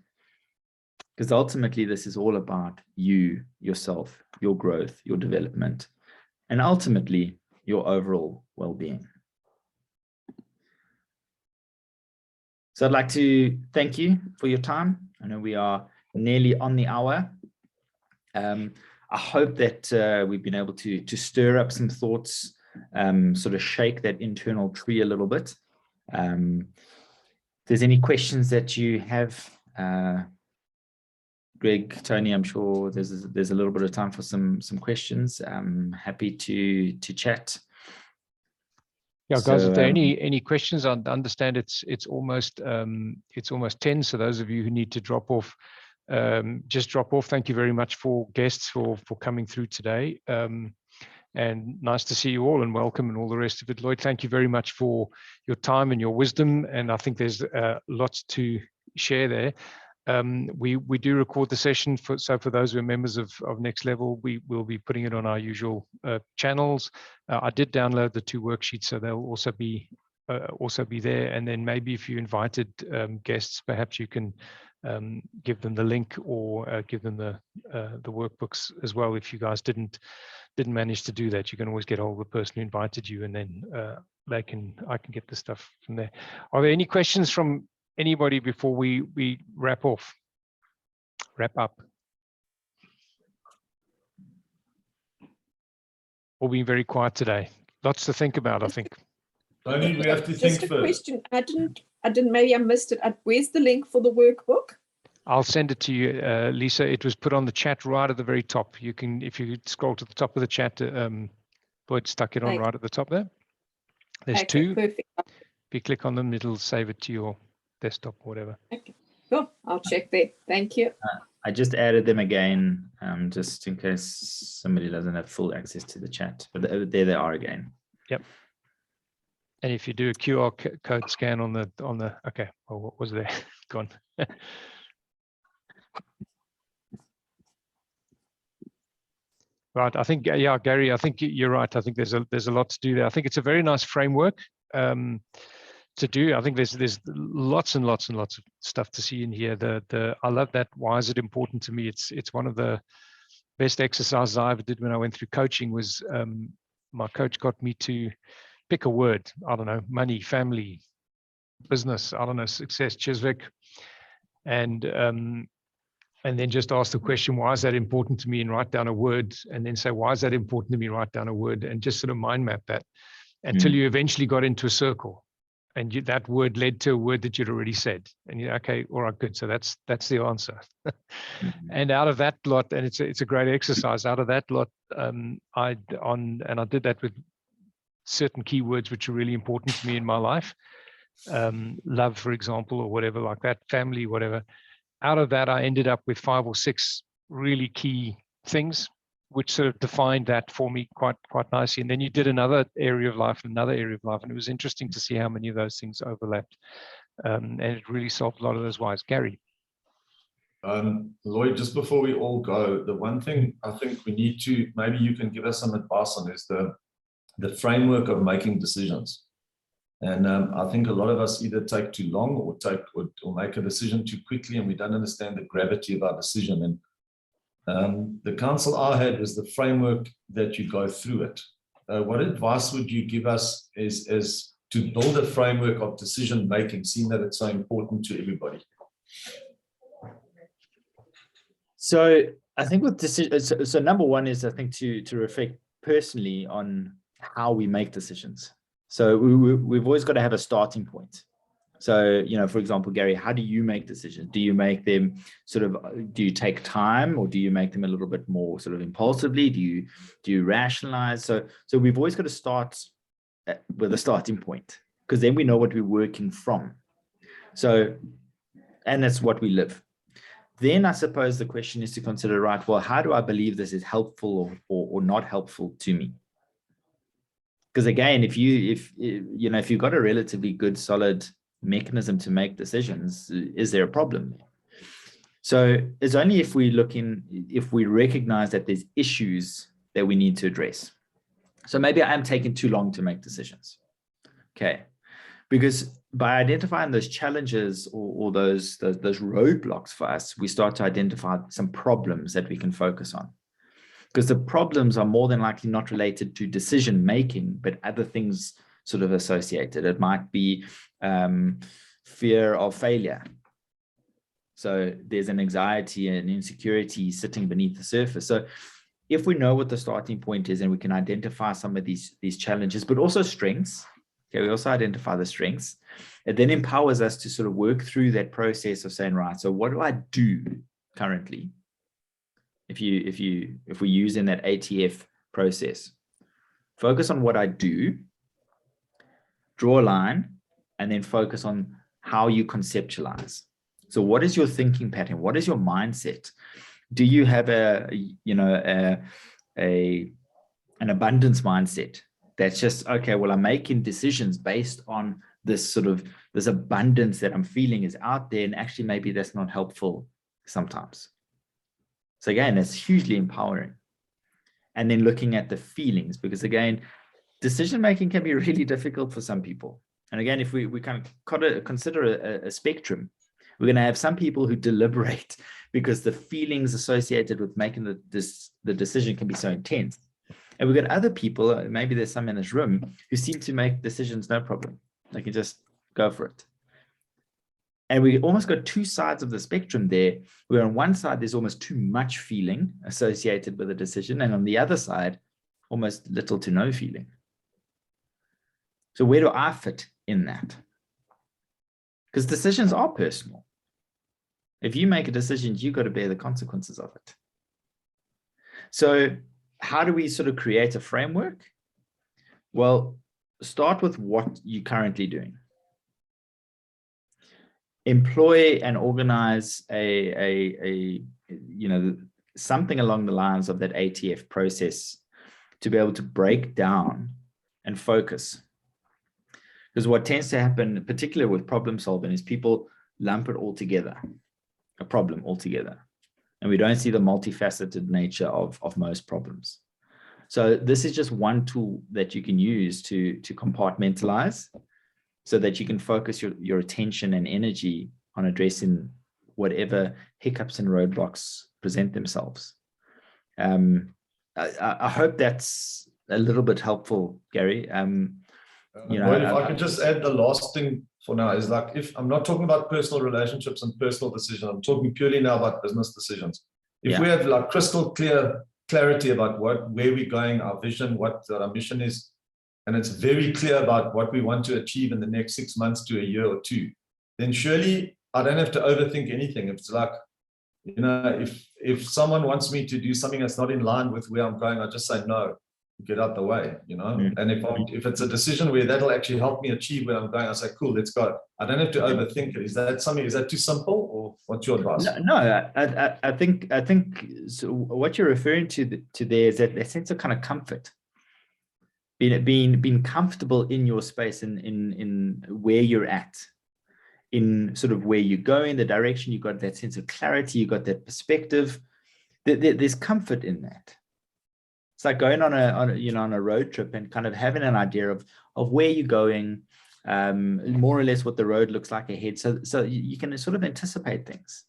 because ultimately this is all about you, yourself, your growth, your development, and ultimately your overall well-being. So I'd like to thank you for your time. I know we are nearly on the hour. I hope that we've been able to stir up some thoughts, sort of shake that internal tree a little bit. If there's any questions that you have, Greg, Tony, I'm sure there's a little bit of time for some questions. I'm happy to chat. Yeah, guys, if there are any questions, I understand it's almost 10. So those of you who need to drop off, just drop off. Thank you very much for guests for coming through today. And nice to see you all and welcome and all the rest of it. Lloyd, thank you very much for your time and your wisdom. And I think there's lots to share there. We do record the session, so for those who are members of Next Level, we will be putting it on our usual channels. I did download the 2 worksheets, so they'll also be there. And then maybe if you invited guests, perhaps you can give them the link or give them the workbooks as well. If you guys didn't manage to do that, you can always get hold of the person who invited you, and then I can get the stuff from there. Are there any questions from anybody before we wrap up? All being very quiet today. Lots to think about, I think. Tony, we have to think Just a first. question. I didn't. Maybe I missed it. Where's the link for the workbook? I'll send it to you, Lisa. It was put on the chat right at the very top. You can, if you scroll to the top of the chat, Lloyd stuck it on right at the top there. There's 2. Perfect. If you click on them, it'll save it to your desktop or whatever. Okay, cool. I'll check there. Thank you. I just added them again, just in case somebody doesn't have full access to the chat. But there they are again. Yep. And if you do a QR code scan on the okay, well, what was there? Gone. Right. I think, yeah, Gary, I think you're right. I think there's a lot to do there. I think it's a very nice framework to do. I think there's lots and lots and lots of stuff to see in here. I love that. Why is it important to me? It's one of the best exercises I ever did when I went through coaching. Was my coach got me to pick a word. I don't know, money, family, business. I don't know, success, Chiswick, and then just ask the question, why is that important to me, and write down a word, and then say, why is that important to me, write down a word, and just sort of mind map that until you eventually got into a circle, and that word led to a word that you'd already said, and you're okay, all right, good. So that's the answer. And out of that lot, and it's a great exercise. Out of that lot, I did that with certain keywords which are really important to me in my life. love, for example, or whatever like that, family, whatever. Out of that, I ended up with 5 or 6 really key things, which sort of defined that for me quite nicely. And then you did another area of life, and it was interesting to see how many of those things overlapped. And it really solved a lot of those whys. Gary. Lloyd, just before we all go, the one thing I think we need to, maybe you can give us some advice on, is the framework of making decisions. And I think a lot of us either take too long or make a decision too quickly, and we don't understand the gravity of our decision. And the counsel I had was the framework that you go through it. What advice would you give us is to build a framework of decision making, seeing that it's so important to everybody? So I think with decisions, so number one is, I think, to reflect personally on how we make decisions. So we've always got to have a starting point. So, for example, Gary, how do you make decisions? Do you make them do you take time, or do you make them a little bit more sort of impulsively? Do you rationalize? So we've always got to start with a starting point, because then we know what we're working from. So, and that's what we live. Then I suppose the question is to consider, right, well, how do I believe this is helpful or not helpful to me? Because again, if you've got a relatively good, solid mechanism to make decisions, is there a problem? So it's only if we recognize that there's issues that we need to address. So maybe I am taking too long to make decisions. Okay. Because by identifying those challenges or those roadblocks for us, we start to identify some problems that we can focus on. Because the problems are more than likely not related to decision making, but other things sort of associated. It might be fear of failure. So there's an anxiety and insecurity sitting beneath the surface. So if we know what the starting point is, and we can identify some of these challenges, but also strengths. Okay, we also identify the strengths. It then empowers us to sort of work through that process of saying, right, so what do I do currently? If we use in that ATF process, focus on what I do, draw a line, and then focus on how you conceptualize. So what is your thinking pattern? What is your mindset? Do you have an abundance mindset? That's just, okay, well, I'm making decisions based on this abundance that I'm feeling is out there, and actually maybe that's not helpful sometimes. So again, that's hugely empowering. And then looking at the feelings, because again, decision-making can be really difficult for some people. And again, if we kind of consider a spectrum, we're going to have some people who deliberate because the feelings associated with making the decision can be so intense. And we've got other people, maybe there's some in this room, who seem to make decisions no problem. They can just go for it. And we almost got two sides of the spectrum there, where on one side, there's almost too much feeling associated with a decision. And on the other side, almost little to no feeling. So where do I fit in that? Because decisions are personal. If you make a decision, you've got to bear the consequences of it. So how do we sort of create a framework? Well, start with what you're currently doing. Employ and organize something along the lines of that ATF process to be able to break down and focus. Because what tends to happen, particularly with problem solving, is people lump it all together, a problem altogether. And we don't see the multifaceted nature of most problems. So this is just one tool that you can use to compartmentalize, so that you can focus your attention and energy on addressing whatever hiccups and roadblocks present themselves. I hope that's a little bit helpful, Gary. If I could just add, the last thing for now is, like, if I'm not talking about personal relationships and personal decisions, I'm talking purely now about business decisions. If we have like crystal clarity about where we're going, our vision, what our mission is, and it's very clear about what we want to achieve in the next 6 months to a year or two, then surely I don't have to overthink anything. If it's like, if someone wants me to do something that's not in line with where I'm going, I just say no. get out the way, you know. Mm. And if it's a decision where that'll actually help me achieve where I'm going, I say, cool, let's go. I don't have to overthink it. Is that too simple, or what's your advice? No, I think so what you're referring to there is that sense of kind of comfort, being comfortable in your space, in where you're at, in sort of where you go, in the direction. You got that sense of clarity, you got that perspective. There's comfort in that. It's like going on a road trip and kind of having an idea of where you're going, more or less what the road looks like ahead. So you can sort of anticipate things.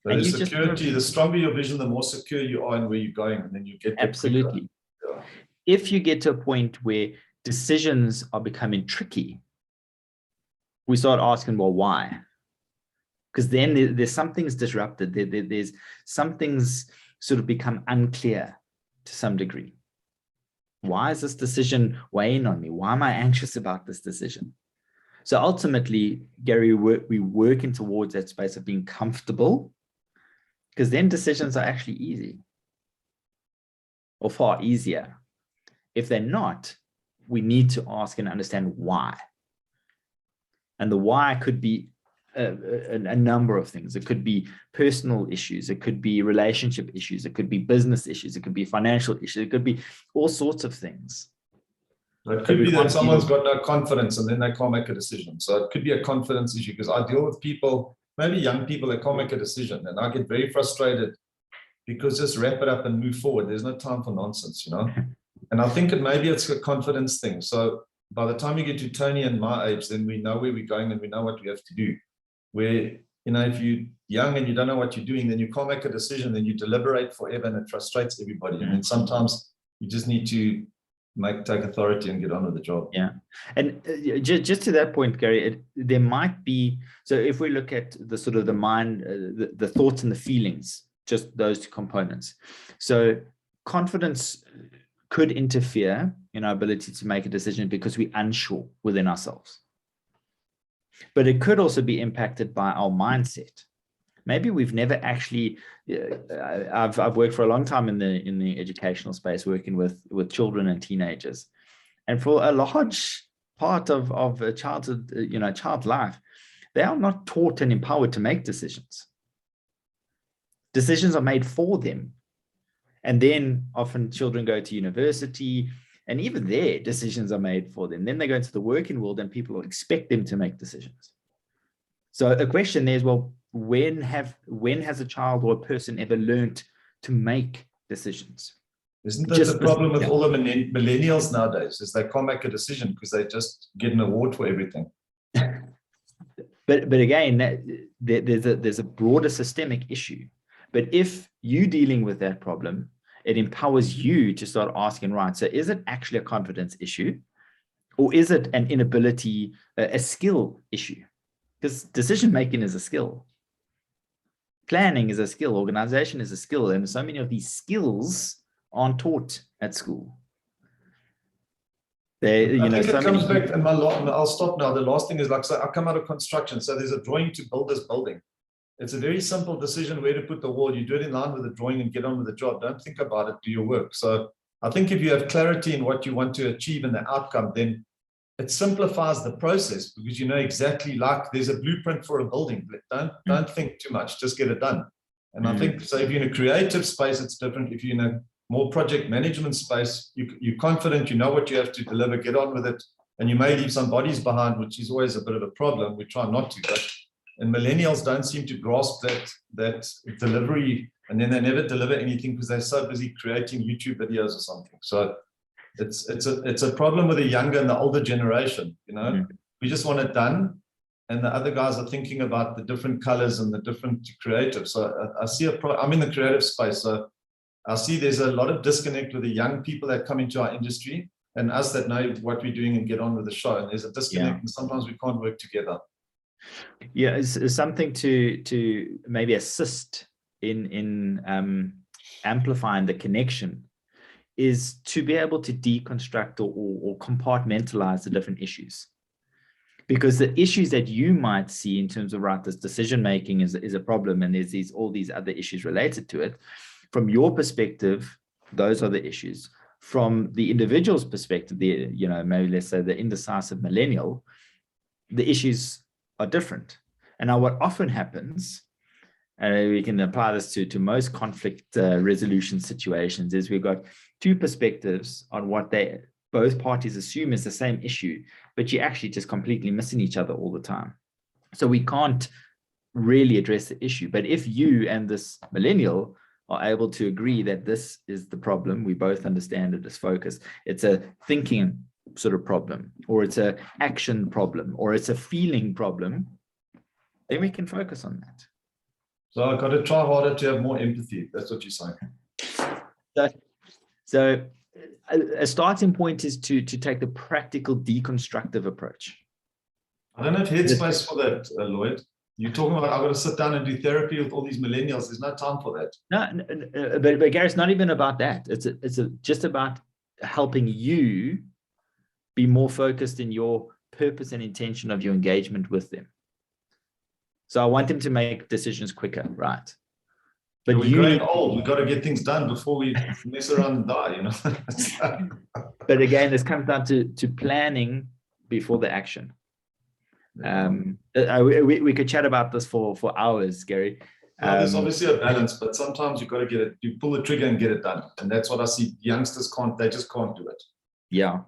So the security, the stronger your vision, the more secure you are in where you're going, and then you get absolutely. Yeah. If you get to a point where decisions are becoming tricky, we start asking, well, why? Because then there's something's disrupted. There's something's sort of become unclear to some degree. Why is this decision weighing on me? Why am I anxious about this decision? So ultimately, Gary, we're working towards that space of being comfortable, because then decisions are actually easy, or far easier. If they're not, we need to ask and understand why. And the why could be a number of things. It could be personal issues. It could be relationship issues. It could be business issues. It could be financial issues. It could be all sorts of things. It could be that someone's got no confidence and then they can't make a decision. So it could be a confidence issue, because I deal with people, maybe young people, that can't make a decision, and I get very frustrated because just wrap it up and move forward. There's no time for nonsense, you know. And I think maybe it's a confidence thing. So by the time you get to Tony and my age, then we know where we're going and we know what we have to do. Where, you know, if you're young and you don't know what you're doing, then you can't make a decision, then you deliberate forever, and it frustrates everybody. And then sometimes you just need to take authority and get on with the job. Yeah. And just to that point, Gary, there might be, so if we look at the sort of the mind, the thoughts and the feelings, just those two components. So confidence could interfere in our ability to make a decision because we're unsure within ourselves. But it could also be impacted by our mindset. Maybe we've never actually, I've worked for a long time in the educational space, working with children and teenagers. And for a large part of a child's life, they are not taught and empowered to make decisions. Decisions are made for them. And then often children go to university, and even there, decisions are made for them. Then they go into the working world and people expect them to make decisions. So the question there is, well, when has a child or a person ever learned to make decisions? Isn't that the problem with all the millennials nowadays, is they can't make a decision because they just get an award for everything? But again, there's a broader systemic issue. But if you're dealing with that problem, it empowers you to start asking, right, so is it actually a confidence issue? Or is it an inability, a skill issue? Because decision-making is a skill. Planning is a skill. Organization is a skill. And so many of these skills aren't taught at school. I think it comes back, and I'll stop now. The last thing is, like, so I come out of construction. So there's a drawing to build this building. It's a very simple decision where to put the wall. You do it in line with the drawing and get on with the job. Don't think about it, do your work. So I think if you have clarity in what you want to achieve and the outcome, then it simplifies the process, because you know exactly, like there's a blueprint for a building. Don't think too much, just get it done. And I think, so if you're in a creative space, it's different. If you're in a more project management space, you're confident, you know what you have to deliver, get on with it. And you may leave some bodies behind, which is always a bit of a problem. We try not to, but and millennials don't seem to grasp that delivery, and then they never deliver anything because they're so busy creating YouTube videos or something. So it's a problem with the younger and the older generation. You know, we just want it done, and the other guys are thinking about the different colors and the different creative. So I see I'm in the creative space, so I see there's a lot of disconnect with the young people that come into our industry and us that know what we're doing and get on with the show. And there's a disconnect, and sometimes we can't work together. Yeah, it's something to maybe assist in amplifying the connection, is to be able to deconstruct or compartmentalize the different issues. Because the issues that you might see in terms of, right, this decision making is a problem, and there's all these other issues related to it. From your perspective, those are the issues. from the individual's perspective, maybe let's say the indecisive millennial, the issues are different. And now what often happens, and we can apply this to most conflict resolution situations, is we've got two perspectives on what both parties assume is the same issue, but you're actually just completely missing each other all the time. So we can't really address the issue. But if you and this millennial are able to agree that this is the problem, we both understand it as focus, it's a thinking sort of problem, or it's a action problem, or it's a feeling problem, then we can focus on that. So I've got to try harder to have more empathy. That's what you're saying. So a starting point is to take the practical deconstructive approach. I don't have headspace for that, Lloyd. You're talking about I've got to sit down and do therapy with all these millennials. There's no time for that. No, but Gary, it's not even about that. It's just about helping you be more focused in your purpose and intention of your engagement with them. So I want them to make decisions quicker, right? But we're growing old. We've got to get things done before we mess around and die, But again, this comes down to planning before the action. We could chat about this for hours, Gary. There's obviously a balance, but sometimes you've got to get it. You pull the trigger and get it done, and that's what I see. Youngsters can't. They just can't do it. Yeah.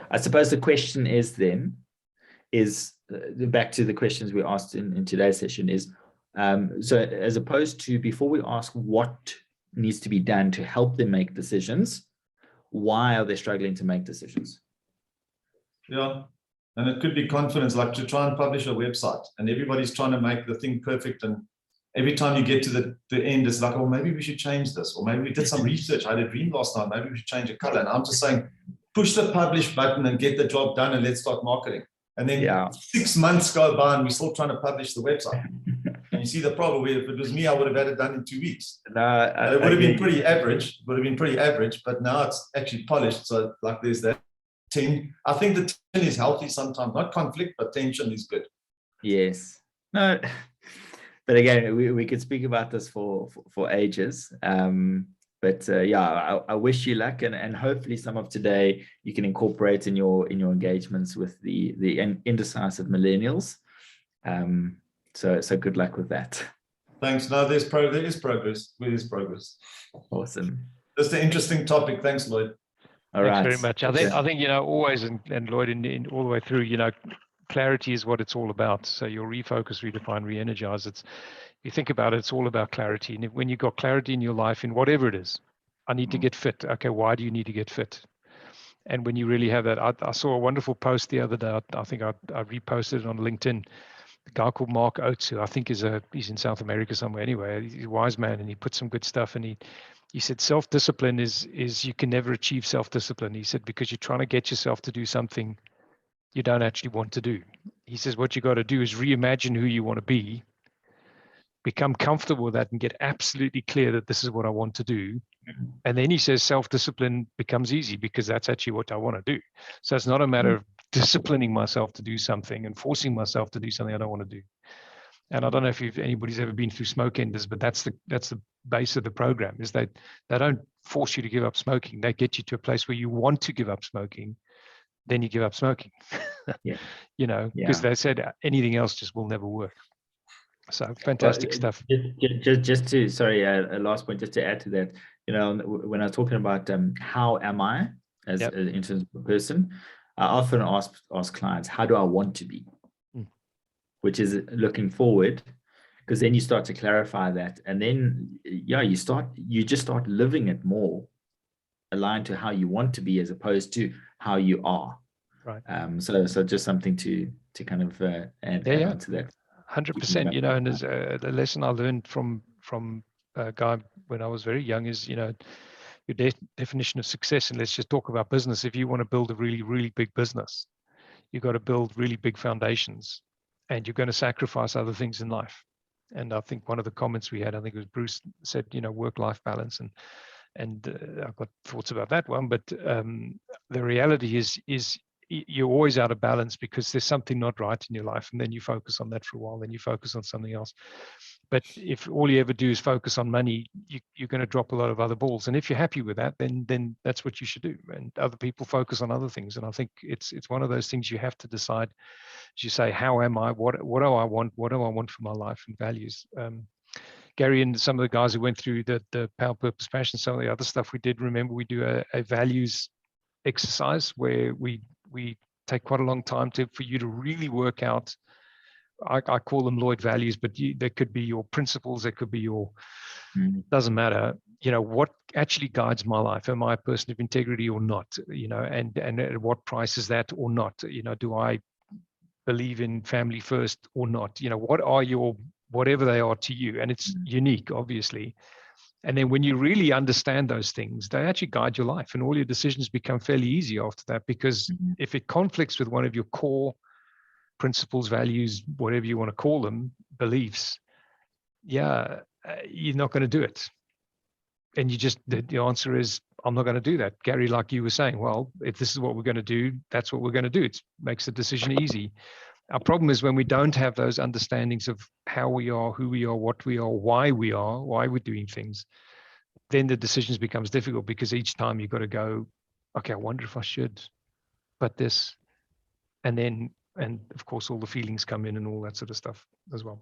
I suppose the question is back to the questions we asked in today's session is, so as opposed to before we ask what needs to be done to help them make decisions, why are they struggling to make decisions? Yeah. And it could be confidence, like to try and publish a website and everybody's trying to make the thing perfect. And every time you get to the end, it's like, oh, maybe we should change this. Or maybe we did some research. I had a dream last night. Maybe we should change a color. And I'm just saying, push the publish button and get the job done and let's start marketing. And then 6 months go by and we're still trying to publish the website. And you see the problem where if it was me, I would have had it done in 2 weeks. It would have been pretty average. But now it's actually polished. So like there's that. I think the tension is healthy sometimes, not conflict, but tension is good. Yes. No, but again, we could speak about this for ages. But I wish you luck, and hopefully some of today you can incorporate in your engagements with the indecisive millennials. So good luck with that. Thanks. No, there is progress. There is progress. Awesome. That's an interesting topic. Thanks, Lloyd. Thanks very much. I think always, and Lloyd, in all the way through, clarity is what it's all about. So your refocus, redefine, re-energize. You think about it, it's all about clarity. And when you've got clarity in your life, in whatever it is, I need to get fit. Okay, why do you need to get fit? And when you really have that, I saw a wonderful post the other day. I think I reposted it on LinkedIn. A guy called Mark Oates, who I think he's in South America somewhere anyway. He's a wise man, and he put some good stuff. And he said self-discipline is you can never achieve self-discipline. He said, because you're trying to get yourself to do something you don't actually want to do. He says what you got to do is reimagine who you want to be, become comfortable with that, and get absolutely clear that this is what I want to do. And then he says self-discipline becomes easy because that's actually what I want to do. So it's not a matter of disciplining myself to do something and forcing myself to do something I don't want to do. And I don't know if anybody's ever been through smoke enders, but that's the base of the program, is they don't force you to give up smoking. They get you to a place where you want to give up smoking, then you give up smoking. Because they said anything else just will never work. So fantastic stuff. Just to, sorry, a last point, just to add to that, when I was talking about how am I as in terms of a person, I often ask clients, how do I want to be? Which is looking forward, because then you start to clarify that, and then you just start living it more aligned to how you want to be as opposed to how you are. Right. So just something to kind of add on to that. 100%. And there's the lesson I learned from a guy when I was very young is your definition of success. And let's just talk about business. If you want to build a really, really big business, you've got to build really big foundations. And you're going to sacrifice other things in life. And I think one of the comments we had, I think it was Bruce, said, work-life balance. And I've got thoughts about that one. But the reality is you're always out of balance because there's something not right in your life, and then you focus on that for a while, then you focus on something else. But if all you ever do is focus on money, you're going to drop a lot of other balls. And if you're happy with that, then that's what you should do. And other people focus on other things. And I think it's one of those things you have to decide. As you say, how am I? What do I want? What do I want for my life and values? Gary and some of the guys who went through the Power, Purpose, Passion, some of the other stuff we did, remember we do a values exercise where we take quite a long time for you to really work out. I call them Lloyd values, but they could be your principles. They could be your, doesn't matter. What actually guides my life? Am I a person of integrity or not? And at what price is that or not? Do I believe in family first or not? What are your, whatever they are to you? And it's unique, obviously. And then when you really understand those things, they actually guide your life, and all your decisions become fairly easy after that, because if it conflicts with one of your core principles, values, whatever you want to call them, beliefs, you're not going to do it. And the answer is, I'm not going to do that. Gary, like you were saying, well, if this is what we're going to do, that's what we're going to do. It makes the decision easy. Our problem is when we don't have those understandings of how we are, who we are, what we are, why we're doing things, then the decisions becomes difficult, because each time you've got to go, okay, I wonder if I should, but this, and of course all the feelings come in and all that sort of stuff as well.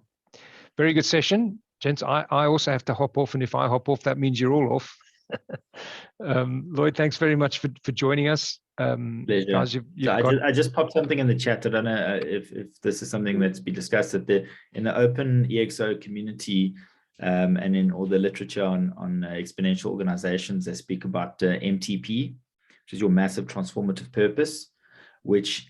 Very good session, gents. I also have to hop off, and if I hop off, that means you're all off. Lloyd, thanks very much for joining us. Pleasure. Guys, I just popped something in the chat. I don't know if this is something that's been discussed in the open EXO community, and in all the literature on exponential organizations. They speak about MTP, which is your massive transformative purpose, which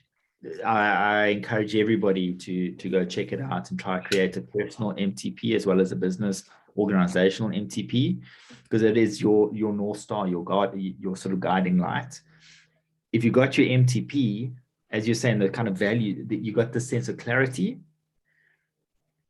I encourage everybody to go check it out and try to create a personal MTP as well as a business organizational MTP, because it is your North Star, your sort of guiding light. If you got your MTP, as you're saying, the kind of value that you got, the sense of clarity,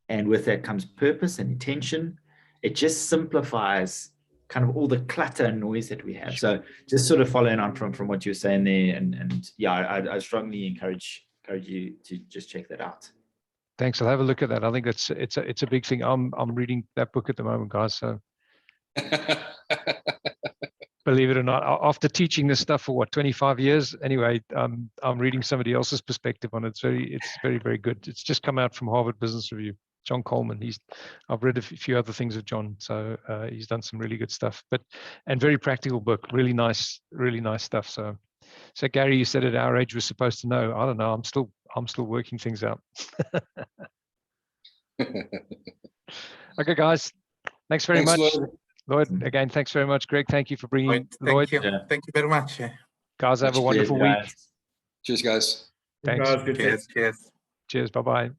and with that comes purpose and intention, it just simplifies kind of all the clutter and noise that we have. So just sort of following on from what you're saying there, and I strongly encourage you to just check that out. Thanks. I'll have a look at that. I think it's a big thing. I'm reading that book at the moment, guys. So believe it or not, after teaching this stuff for 25 years, anyway, I'm reading somebody else's perspective on it. It's very, very good. It's just come out from Harvard Business Review. John Coleman. I've read a few other things of John, so he's done some really good stuff. And very practical book, really nice stuff. So Gary, you said at our age we're supposed to know. I don't know. I'm still working things out. Okay, guys. Thanks very much. Lloyd, again, thanks very much. Greg, thank you for bringing Lloyd. Thank you. Thank you very much. Guys, have a wonderful week. Cheers, guys. Thanks. Cheers. Cheers. Bye-bye.